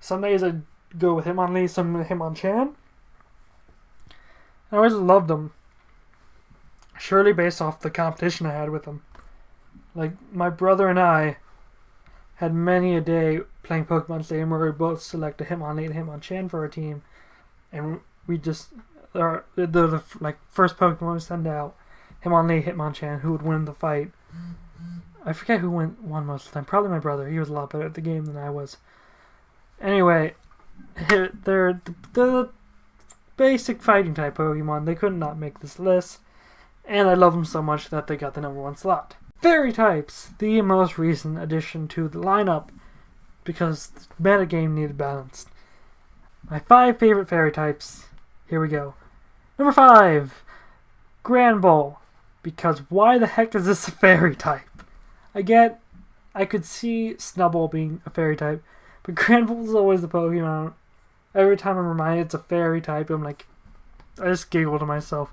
Some days I go with Hitmonlee, some with Hitmonchan. I always loved them. Surely based off the competition I had with them. Like, my brother and I had many a day playing Pokemon Stadium where we both select a Hitmonlee and Hitmonchan for our team. And we just, the like first Pokemon we send out, Hitmonlee, Hitmonchan, who would win the fight. I forget who won most of the time. Probably my brother. He was a lot better at the game than I was. Anyway, they're the basic fighting type Pokemon. They could not make this list. And I love them so much that they got the number 1 slot. Fairy types, the most recent addition to the lineup, because the metagame needed balanced. My 5 favorite fairy types. Here we go. Number 5, Granbull. Because why the heck is this a fairy type? I could see Snubbull being a fairy type, but Granbull is always the Pokemon. Every time I'm reminded it's a fairy type, I'm like, I just giggle to myself.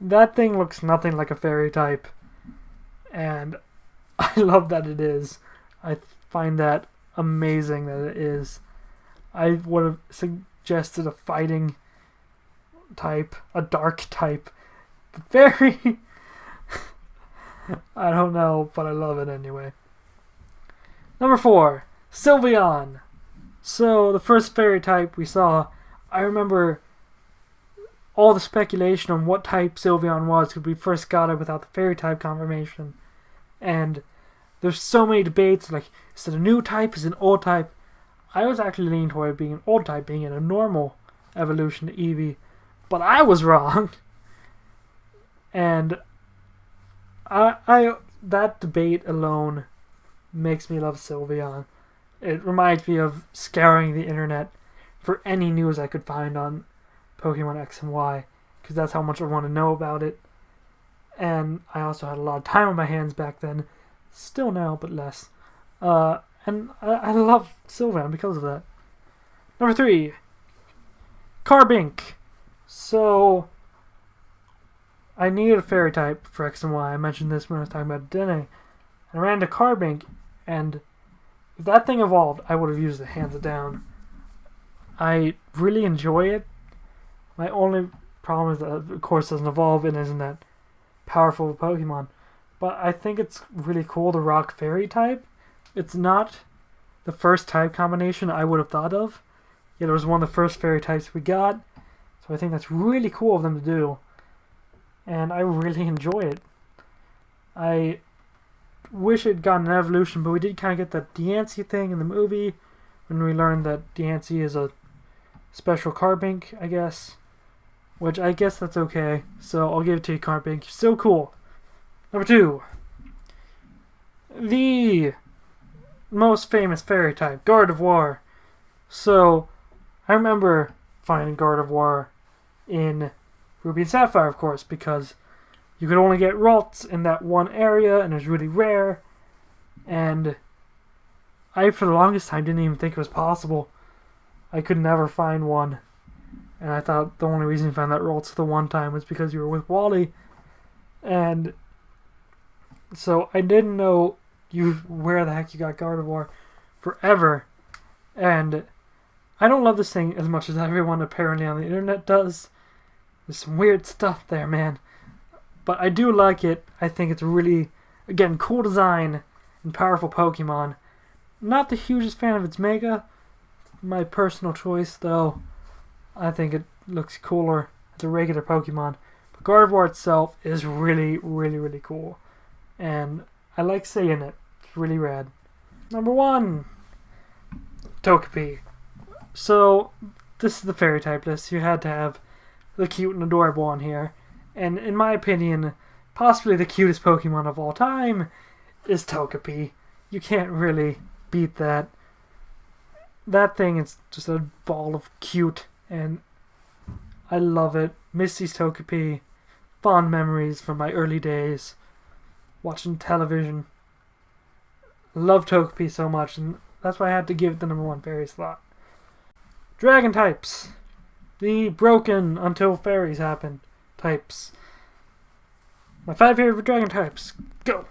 That thing looks nothing like a fairy type, and I love that it is. I find that amazing that it is. I would have suggested a fighting type, a dark type. But very... I don't know, but I love it anyway. Number 4, Sylveon. So, the first fairy type we saw, I remember all the speculation on what type Sylveon was because we first got it without the fairy type confirmation. And there's so many debates, like, is it a new type, is it an old type? I was actually leaning toward it being an old type, being in a normal evolution to Eevee. But I was wrong. And that debate alone makes me love Sylveon. It reminds me of scouring the internet for any news I could find on Pokemon X and Y, because that's how much I want to know about it. And I also had a lot of time on my hands back then. Still now, but less. And I love Sylveon because of that. Number 3, Carbink. So, I needed a fairy type for X and Y. I mentioned this when I was talking about Dene. I ran to Carbink, and if that thing evolved, I would have used it hands down. I really enjoy it. My only problem is that it, of course, doesn't evolve and isn't that powerful of a Pokemon. But I think it's really cool, the Rock Fairy type. It's not the first type combination I would have thought of. Yet it was one of the first fairy types we got. So I think that's really cool of them to do. And I really enjoy it. I wish it got an evolution, but we did kind of get that Deancey thing in the movie when we learned that Deancey is a special Carbink, I guess. Which I guess that's okay. So I'll give it to you, Carbink. You're so cool. Number 2. The most famous fairy type, Gardevoir. So I remember finding Gardevoir in Ruby and Sapphire, of course, because you could only get Ralts in that one area, and it was really rare. And I, for the longest time, didn't even think it was possible. I could never find one. And I thought the only reason you found that Ralts the one time was because you were with Wally. And so I didn't know where the heck you got Gardevoir forever. And I don't love this thing as much as everyone apparently on the internet does. There's some weird stuff there, man. But I do like it. I think it's really, again, cool design and powerful Pokemon. Not the hugest fan of its Mega. My personal choice, though. I think it looks cooler as a regular Pokemon. But Gardevoir itself is really, really, really cool. And I like saying it. It's really rad. Number 1. Togepi. So, this is the fairy type list. You had to have the cute and adorable on here. And in my opinion, possibly the cutest Pokemon of all time is Togepi. You can't really beat that. That thing is just a ball of cute, and I love it. Misty's Togepi. Fond memories from my early days watching television. Love Togepi so much, and that's why I had to give it the number 1 fairy slot. Dragon types. The broken until fairies happen types. My 5 favorite dragon types. Go!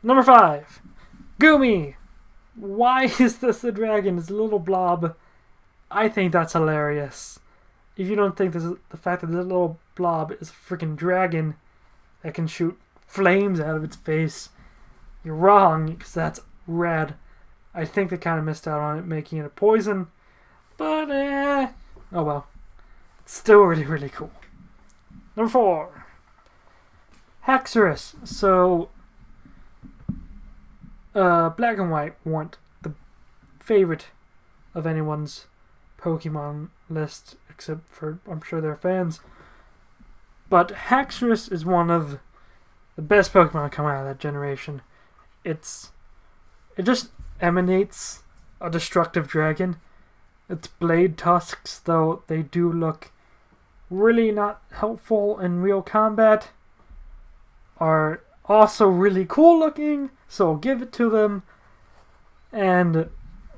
Number 5. Goomy. Why is this a dragon? It's a little blob. I think that's hilarious. If you don't think the fact that this little blob is a freaking dragon that can shoot flames out of its face, you're wrong, because that's rad. I think they kind of missed out on it, making it a poison. But, oh well. It's still really, really cool. Number 4. Haxorus. So, Black and White weren't the favorite of anyone's Pokemon list, except for, I'm sure, their fans. But Haxorus is one of the best Pokemon coming out of that generation. It just emanates a destructive dragon. Its blade tusks, though they do look really not helpful in real combat, are also really cool looking, so I'll give it to them. And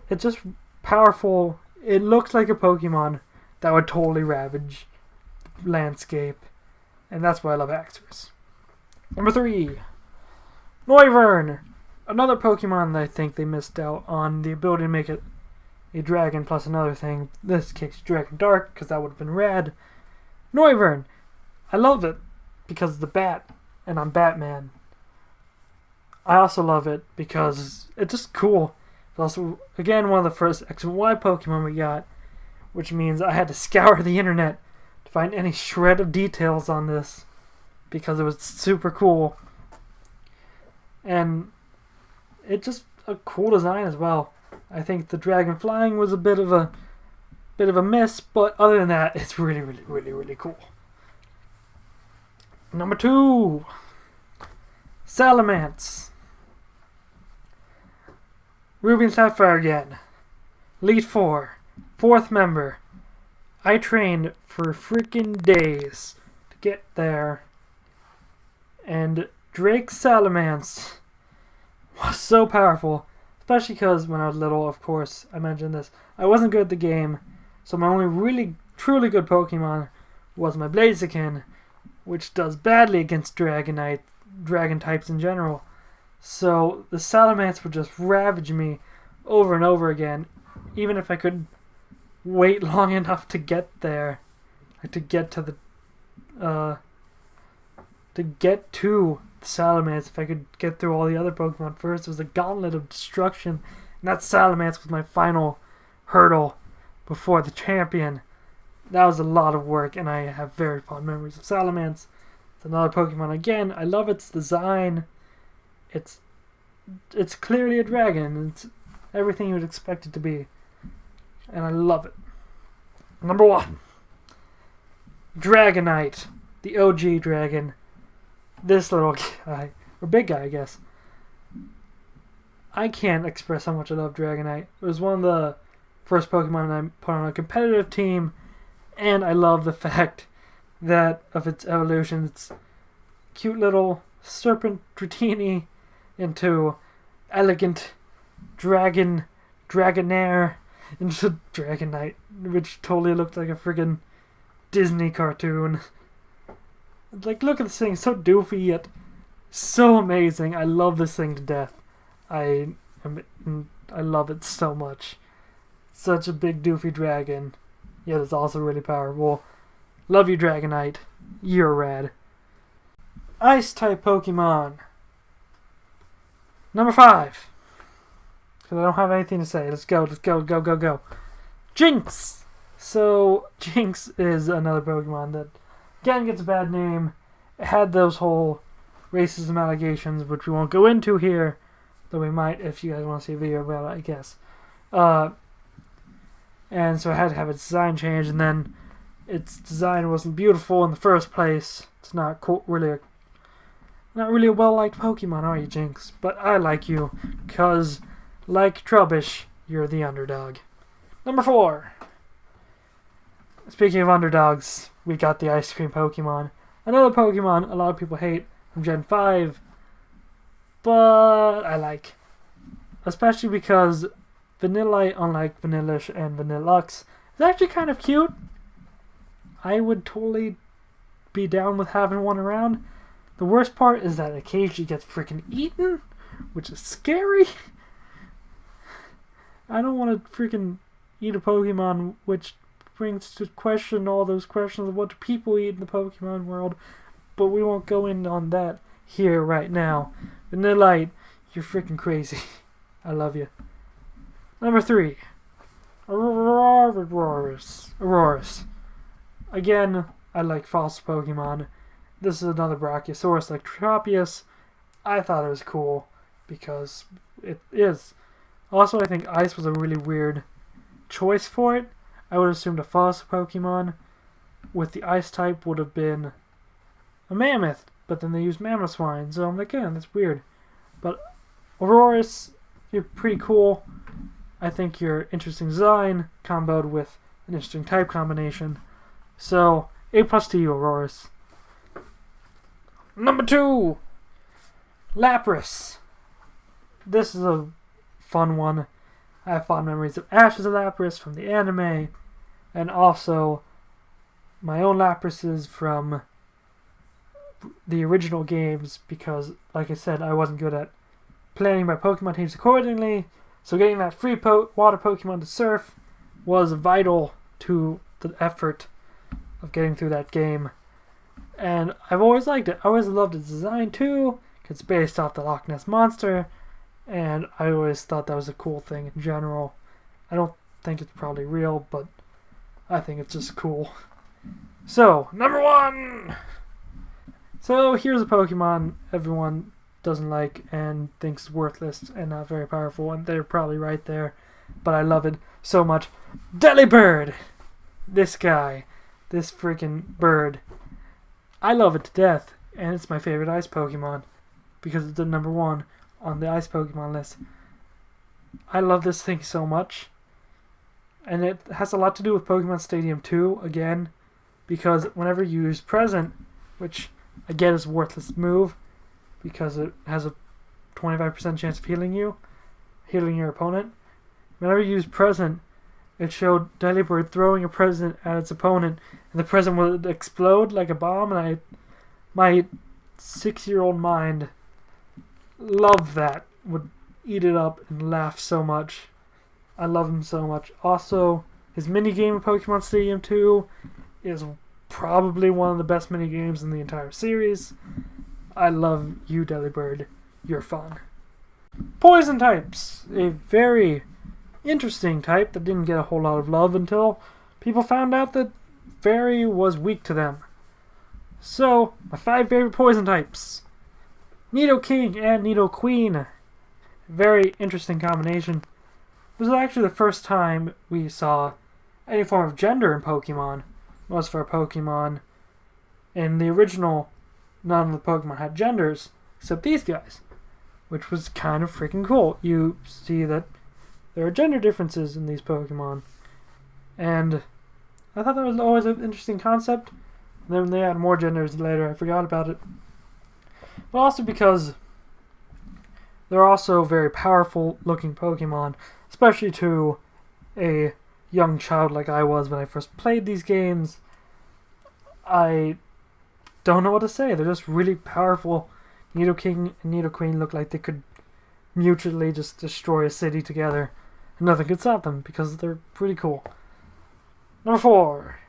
it's just powerful. It looks like a Pokemon that would totally ravage the landscape, and that's why I love Haxorus. Number 3. Noivern. Another Pokemon that I think they missed out on the ability to make it a dragon plus another thing. This case, Dragon Dark, because that would have been rad. Noivern. I love it because it's the bat, and I'm Batman. I also love it because it's just cool. It's also, again, one of the first X and Y Pokemon we got, which means I had to scour the internet to find any shred of details on this because it was super cool. And it's just a cool design as well. I think the dragon flying was a bit of a miss, but other than that, it's really, really, really, really cool. Number 2, Salamence. Ruby and Sapphire again. Elite 4, 4th member. I trained for freaking days to get there. And Drake Salamence was so powerful. Especially because when I was little, of course, I mentioned this, I wasn't good at the game. So my only really, truly good Pokemon was my Blaziken, which does badly against dragon types in general. So the Salamence would just ravage me over and over again, even if I could wait long enough to get there, to get to the Salamence. If I could get through all the other Pokemon first, it was a gauntlet of destruction, and that Salamence was my final hurdle before the champion. That was a lot of work, and I have very fond memories of Salamence. It's another Pokemon again. I love its design. It's clearly a dragon. It's everything you would expect it to be, and I love it. Number 1, Dragonite, the OG dragon. This little guy, or big guy, I guess. I can't express how much I love Dragonite. It was one of the first Pokemon I put on a competitive team, and I love the fact that of its evolution, it's cute little serpent Dratini into elegant Dragonair into Dragonite, which totally looked like a friggin' Disney cartoon. Like, look at this thing, so doofy yet so amazing. I love this thing to death. I love it so much. Such a big doofy dragon, yet it's also really powerful. Love you, Dragonite. You're rad. Ice-type Pokemon. Number 5. Because I don't have anything to say. Let's go. Jinx! So, Jinx is another Pokemon that again gets a bad name. It had those whole racism allegations, which we won't go into here, though we might if you guys want to see a video about it, I guess. And so it had to have its design changed, and then its design wasn't beautiful in the first place. It's not really a well-liked Pokemon, are you, Jinx? But I like you, because, like Trubbish, you're the underdog. Number 4. Speaking of underdogs, we got the Ice Cream Pokemon. Another Pokemon a lot of people hate from Gen 5, but I like. Especially because Vanillite, unlike Vanillish and Vanillux, is actually kind of cute. I would totally be down with having one around. The worst part is that occasionally gets freaking eaten, which is scary. I don't want to freaking eat a Pokemon, which brings to question all those questions of what do people eat in the Pokemon world, but we won't go in on that here right now. Vanillite, you're freaking crazy. I love you. Number 3. Aurorus. Again, I like fossil Pokemon. This is another Brachiosaurus like Tropius. I thought it was cool because it is. Also, I think Ice was a really weird choice for it. I would have assumed a fossil Pokemon with the Ice type would have been a Mammoth, but then they used Mamoswine, so I'm like, yeah, that's weird. But Aurorus, you're pretty cool. I think your interesting design comboed with an interesting type combination. So, A+ to you, Aurorus. Number 2, Lapras. This is a fun one. I have fond memories of Ash's Lapras from the anime, and also my own Laprases from the original games because, like I said, I wasn't good at planning my Pokemon teams accordingly. So getting that free water Pokemon to surf was vital to the effort of getting through that game. And I've always liked it. I always loved its design too. It's based off the Loch Ness Monster. And I always thought that was a cool thing in general. I don't think it's probably real, but I think it's just cool. So, number 1! So, here's a Pokemon everyone doesn't like and thinks is worthless and not very powerful, and they're probably right there, but I love it so much. Delibird! This guy. This freaking bird. I love it to death, and it's my favorite ice Pokemon because it's the number 1 on the ice Pokemon list. I love this thing so much, and it has a lot to do with Pokemon Stadium 2 again, because whenever you use Present, which I get is a worthless move because it has a 25% chance of healing your opponent. Whenever you use Present, it showed Delibird throwing a present at its opponent, and the present would explode like a bomb, and my 6-year-old mind loved that, would eat it up and laugh so much. I love him so much. Also, his minigame in Pokemon Stadium 2 is probably one of the best minigames in the entire series. I love you, Delibird. You're fun. Poison types. A very interesting type that didn't get a whole lot of love until people found out that Fairy was weak to them. So, my 5 favorite poison types. Nidoking and Nidoqueen. Very interesting combination. It was actually the first time we saw any form of gender in Pokemon. Most of our Pokemon in the original, none of the Pokemon had genders, except these guys, which was kind of freaking cool. You see that there are gender differences in these Pokemon, and I thought that was always an interesting concept. And then they added more genders later, I forgot about it. But also because they're also very powerful looking Pokemon, especially to a young child like I was when I first played these games. I don't know what to say. They're just really powerful. Nidoking and Nidoqueen look like they could mutually just destroy a city together, and nothing could stop them because they're pretty cool. Number 4.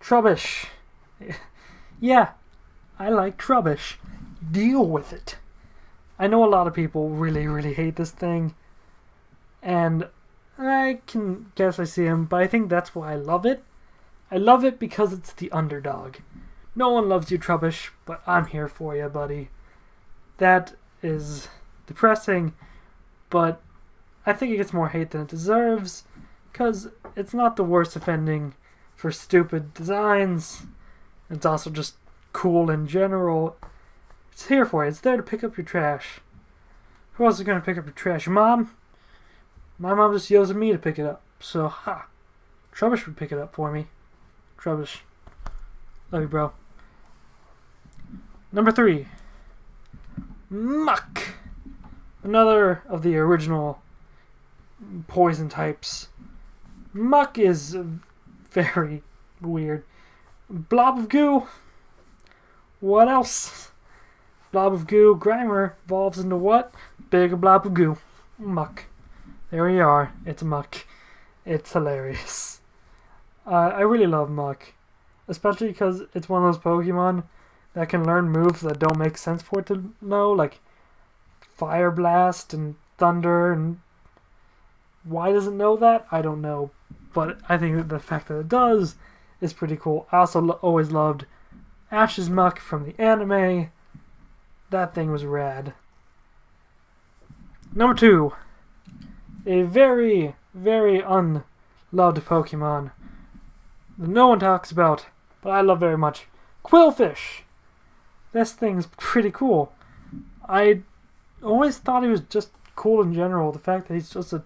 Trubbish. Yeah, I like Trubbish. Deal with it. I know a lot of people really, really hate this thing, and I can guess I see him, but I think that's why I love it. I love it because it's the underdog. No one loves you, Trubbish, but I'm here for you, buddy. That is depressing, but I think it gets more hate than it deserves, because it's not the worst offending for stupid designs. It's also just cool in general. It's here for you. It's there to pick up your trash. Who else is going to pick up your trash? Your mom? My mom just yells at me to pick it up. So, Trubbish would pick it up for me. Trubbish. Love you, bro. Number 3. Muck. Another of the original poison types. Muck is very weird. Blob of goo. What else? Blob of goo. Grimer evolves into what? Big blob of goo. Muck. There we are. It's Muck. It's hilarious. I really love Muck, especially because it's one of those Pokemon that can learn moves that don't make sense for it to know, like Fire Blast and Thunder, and why does it know that? I don't know, but I think that the fact that it does is pretty cool. I also always loved Ash's Muck from the anime. That thing was rad. Number 2. A very, very unloved Pokemon that no one talks about, but I love very much. Quillfish. This thing's pretty cool. I always thought he was just cool in general. The fact that he's just a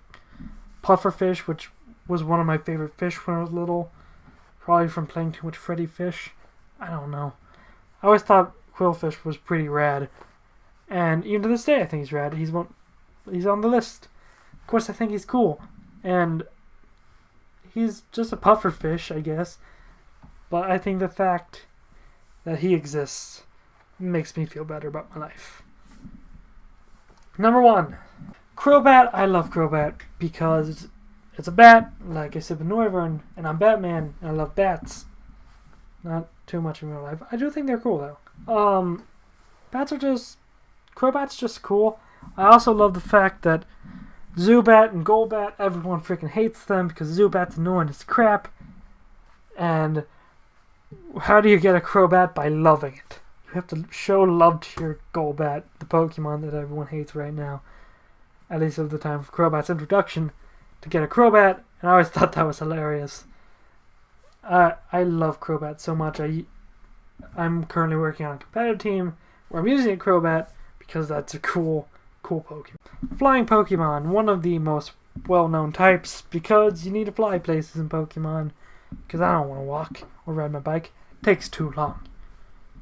pufferfish, which was one of my favorite fish when I was little. Probably from playing too much Freddy Fish. I don't know. I always thought Quillfish was pretty rad. And even to this day, I think he's rad. He's on the list. Of course, I think he's cool. And he's just a pufferfish, I guess. But I think the fact that he exists makes me feel better about my life. Number 1. Crobat. I love Crobat because it's a bat, like I said with Noivern, and I'm Batman, and I love bats. Not too much in real life. I do think they're cool, though. Bats are just... Crobat's just cool. I also love the fact that Zubat and Golbat, everyone freaking hates them because Zubat's annoying as crap. And how do you get a Crobat? By loving it. You have to show love to your Golbat, the Pokemon that everyone hates right now. At least at the time of Crobat's introduction, to get a Crobat, and I always thought that was hilarious. I love Crobat so much. I'm currently working on a competitive team where I'm using a Crobat because that's a cool Pokemon. Flying Pokemon, one of the most well-known types because you need to fly places in Pokemon because I don't want to walk or ride my bike. It takes too long.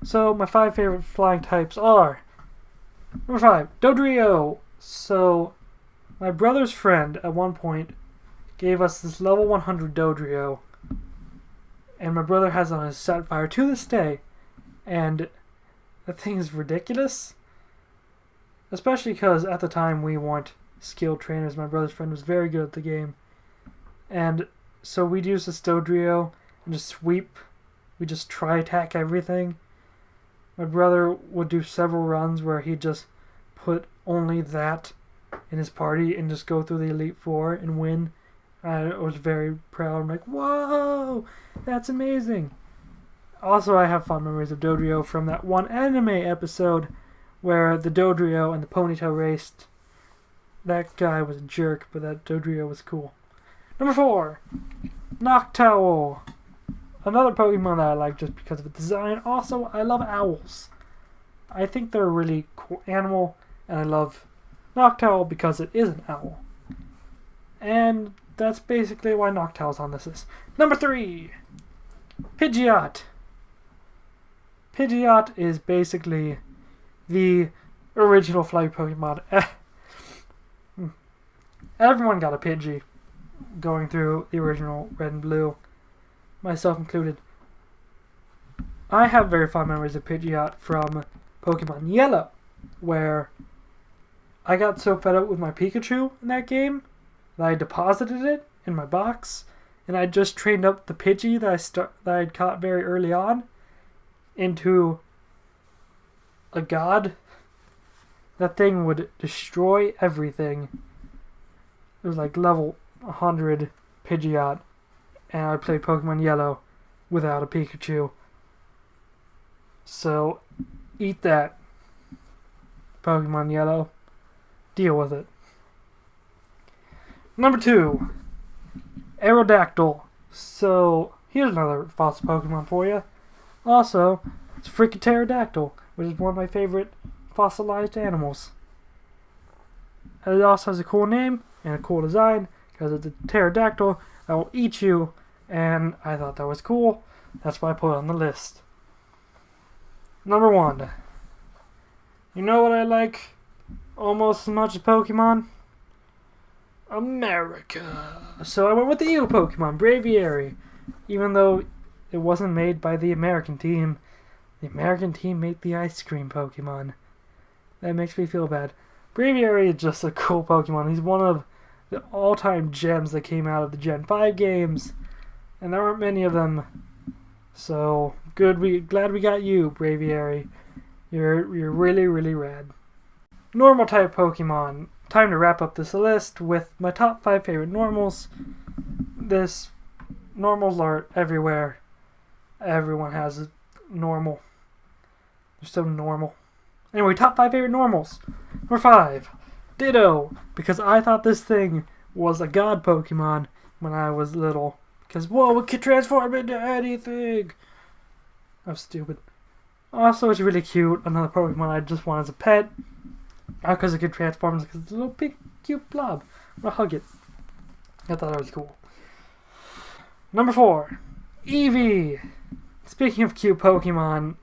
So my 5 favorite flying types are... Number 5, Dodrio. So my brother's friend at one point gave us this level 100 Dodrio, and my brother has it on his Setfire to this day, and that thing is ridiculous. Especially because at the time we weren't skilled trainers. My brother's friend was very good at the game. And so we'd use this Dodrio and just sweep. We just try attack everything. My brother would do several runs where he'd just put only that in his party and just go through the Elite Four and win. I was very proud. I'm like, whoa, that's amazing. Also, I have fond memories of Dodrio from that one anime episode where the Dodrio and the Ponytail raced. That guy was a jerk, but that Dodrio was cool. Number 4, Noctowl. Another Pokemon that I like just because of its design. Also, I love owls. I think they're a really cool animal, and I love Noctowl because it is an owl. And that's basically why Noctowl's on this list. Number 3, Pidgeot. Pidgeot is basically the original flying Pokemon. Everyone got a Pidgey going through the original Red and Blue, myself included. I have very fond memories of Pidgeot from Pokemon Yellow, where I got so fed up with my Pikachu in that game that I deposited it in my box, and I just trained up the Pidgey that I had caught very early on into a god. That thing would destroy everything. It was like level 100 Pidgeot, and I played Pokemon Yellow without a Pikachu. So, eat that, Pokemon Yellow. Deal with it. Number 2, Aerodactyl. So, here's another fossil Pokemon for you. Also, it's a freaking pterodactyl, which is one of my favorite fossilized animals. And it also has a cool name and a cool design because it's a pterodactyl that will eat you, and I thought that was cool. That's why I put it on the list. Number 1. You know what I like almost as much as Pokemon? America. So I went with the Eagle Pokemon, Braviary. Even though it wasn't made by the American team, the American team made the ice cream Pokemon. That makes me feel bad. Braviary is just a cool Pokemon. He's one of the all-time gems that came out of the Gen 5 games, and there aren't many of them. So glad we got you, Braviary. You're really, really rad. Normal type Pokemon. Time to wrap up this list with my top 5 favorite normals. Normals are everywhere. Everyone has a normal. They're so normal. Anyway, top 5 favorite normals. Number 5, Ditto. Because I thought this thing was a god Pokemon when I was little. Because, whoa, it could transform into anything. I'm stupid. Also, it's really cute. Another Pokemon I just want as a pet. Not because it could transform, because it's a little big, cute blob. I'm gonna hug it. I thought that was cool. Number 4, Eevee. Speaking of cute Pokemon,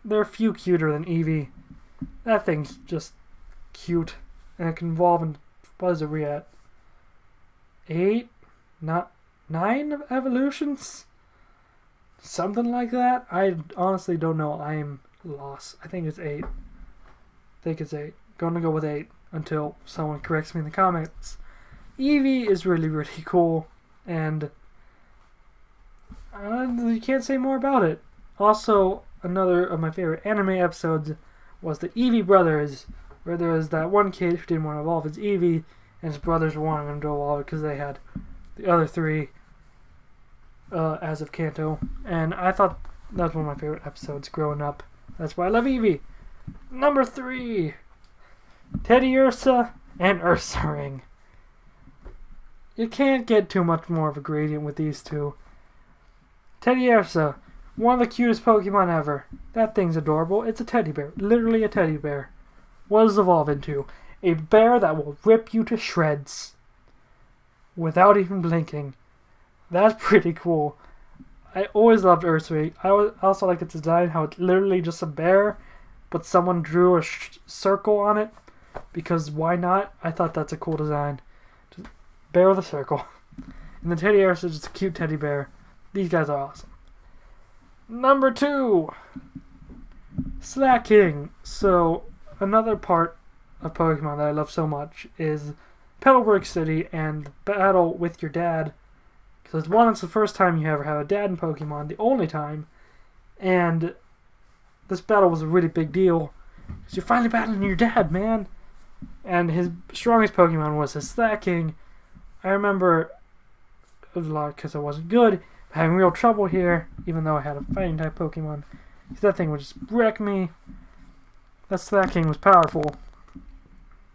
there are few cuter than Eevee. That thing's just cute. And it can evolve in, what is it we at? 8? Not 9 evolutions? Something like that? I honestly don't know. I am lost. I think it's 8. Gonna go with 8. until someone corrects me in the comments. Eevee is really, really cool, and you can't say more about it. Also, another of my favorite anime episodes was the Eevee Brothers, where there was that one kid who didn't want to evolve as Eevee, and his brothers wanted him to evolve because they had the other three as of Kanto. And I thought that was one of my favorite episodes growing up. That's why I love Eevee. Number 3, Teddy Ursa and Ursaring. You can't get too much more of a gradient with these two. Teddy Ursa, one of the cutest Pokemon ever. That thing's adorable. It's a teddy bear. Literally a teddy bear. What does it evolve into? A bear that will rip you to shreds without even blinking. That's pretty cool. I always loved Ursaring. I also like its design, how it's literally just a bear, but someone drew a circle on it, because why not? I thought that's a cool design. Just bear with a circle. And the Teddy Ursa is just a cute teddy bear. These guys are awesome. Number 2, Slacking. So, another part of Pokemon that I love so much is Petalburg City and the battle with your dad. Because one, it's the first time you ever have a dad in Pokemon, the only time. And this battle was a really big deal. Because you're finally battling your dad, man. And his strongest Pokemon was his Slacking. I remember, it was a lot because I wasn't good, having real trouble here, even though I had a fighting type Pokemon. That thing would just wreck me. That Slacking was powerful,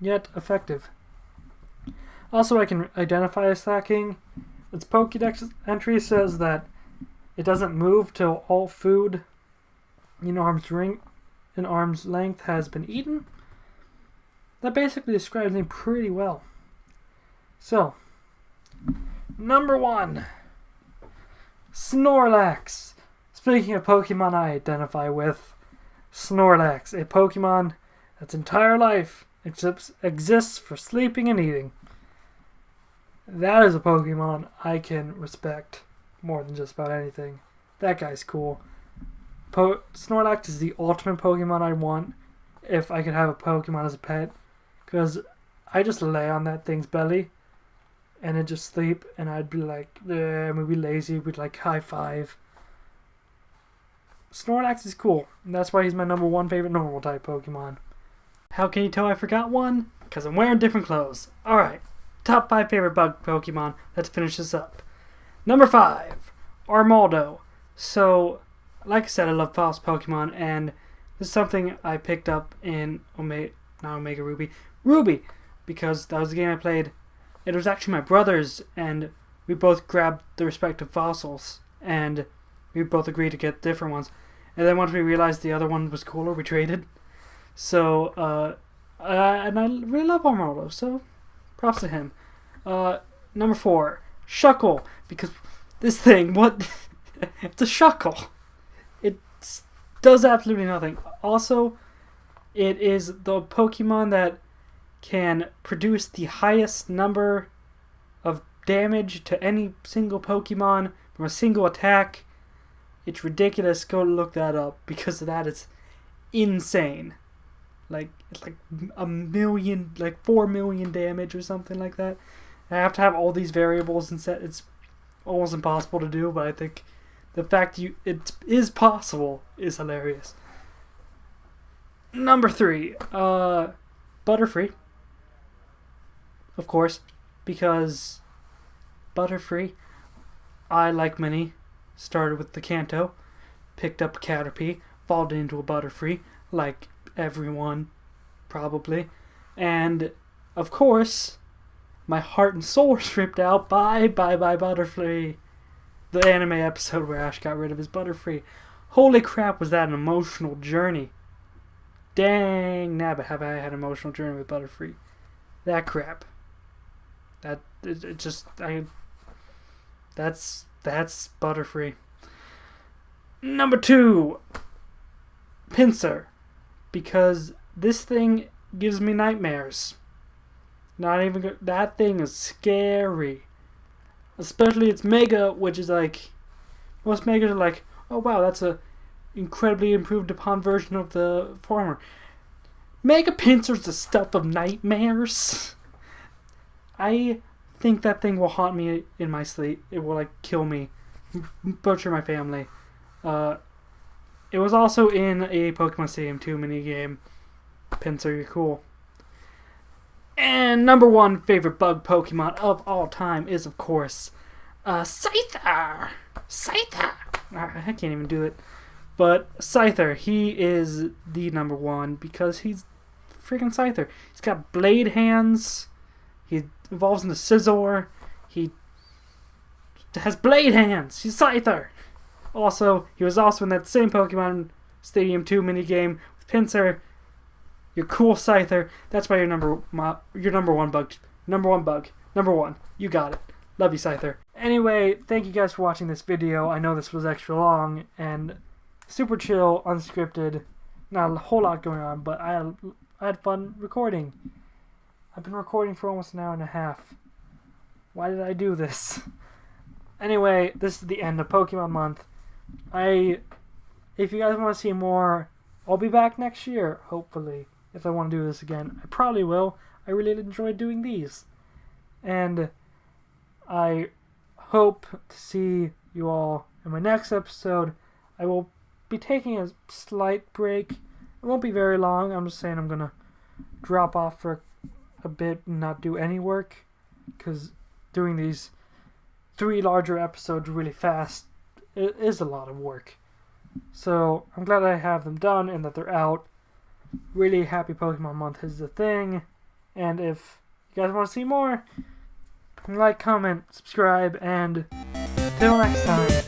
yet effective. Also, I can identify a Slacking. Its Pokédex entry says that it doesn't move till all food in arm's length has been eaten. That basically describes me pretty well. So, number 1, Snorlax. Speaking of Pokemon I identify with, Snorlax, a Pokemon that's entire life exists for sleeping and eating. That is a Pokemon I can respect more than just about anything. That guy's cool. Snorlax is the ultimate Pokemon I want if I could have a Pokemon as a pet. Because I just lay on that thing's belly and it'd just sleep, and I'd be like, maybe lazy, we'd like high five. Snorlax is cool, and that's why he's my number 1 favorite normal type Pokemon. How can you tell I forgot one? Because I'm wearing different clothes. Alright, top 5 favorite bug Pokemon. Let's finish this up. Number 5, Armaldo. So, like I said, I love fast Pokemon, and this is something I picked up in Ruby, because that was the game I played. It was actually my brother's, and we both grabbed the respective fossils, and we both agreed to get different ones. And then once we realized the other one was cooler, we traded. So, and I really love Armaldo, so props to him. Number 4, Shuckle, because this thing, it's a Shuckle. It does absolutely nothing. Also, it is the Pokemon that can produce the highest number of damage to any single Pokemon from a single attack. It's ridiculous. Go look that up, because of that it's insane. It's like a million, like 4 million damage or something like that. I have to have all these variables and set. It's almost impossible to do, but I think the fact it is possible is hilarious. Number 3, Butterfree. Of course, because Butterfree, I, like many, started with the Kanto, picked up a Caterpie, evolved into a Butterfree, like everyone, probably. And, of course, my heart and soul was ripped out by Butterfree. The anime episode where Ash got rid of his Butterfree. Holy crap, was that an emotional journey. Dang nabbit, have I had an emotional journey with Butterfree. That crap. That's Butterfree. Number 2, Pinsir, because this thing gives me nightmares. Not even good. That thing is scary, especially its Mega, which is like, most Megas are like, oh wow, that's a incredibly improved upon version of the former. Mega Pincer's the stuff of nightmares. I think that thing will haunt me in my sleep. It will like kill me, butcher my family. It was also in a Pokemon Stadium 2 minigame. Pinsir, you're cool. And number one favorite bug Pokemon of all time is, of course, Scyther. Scyther. I can't even do it. But Scyther, he is the number one because he's freaking Scyther. He's got blade hands. He evolves into Scizor. He has blade hands. He's Scyther. Also, he was also in that same Pokemon Stadium 2 minigame with Pinsir. You're cool, Scyther. That's why you're number one bug. Number one bug. Number one. You got it. Love you, Scyther. Anyway, thank you guys for watching this video. I know this was extra long and super chill, unscripted. Not a whole lot going on, but I had fun recording. I've been recording for almost an hour and a half. Why did I do this? Anyway, this is the end of Pokemon month. If you guys want to see more, I'll be back next year, hopefully. If I want to do this again, I probably will. I really enjoyed doing these. And I hope to see you all in my next episode. I will be taking a slight break. It won't be very long. I'm just saying I'm going to drop off for a bit and not do any work. Because doing these 3 larger episodes really fast, it is a lot of work. So I'm glad I have them done and that they're out. Really happy Pokemon month is the thing. And if you guys want to see more, like, comment, subscribe, and till next time.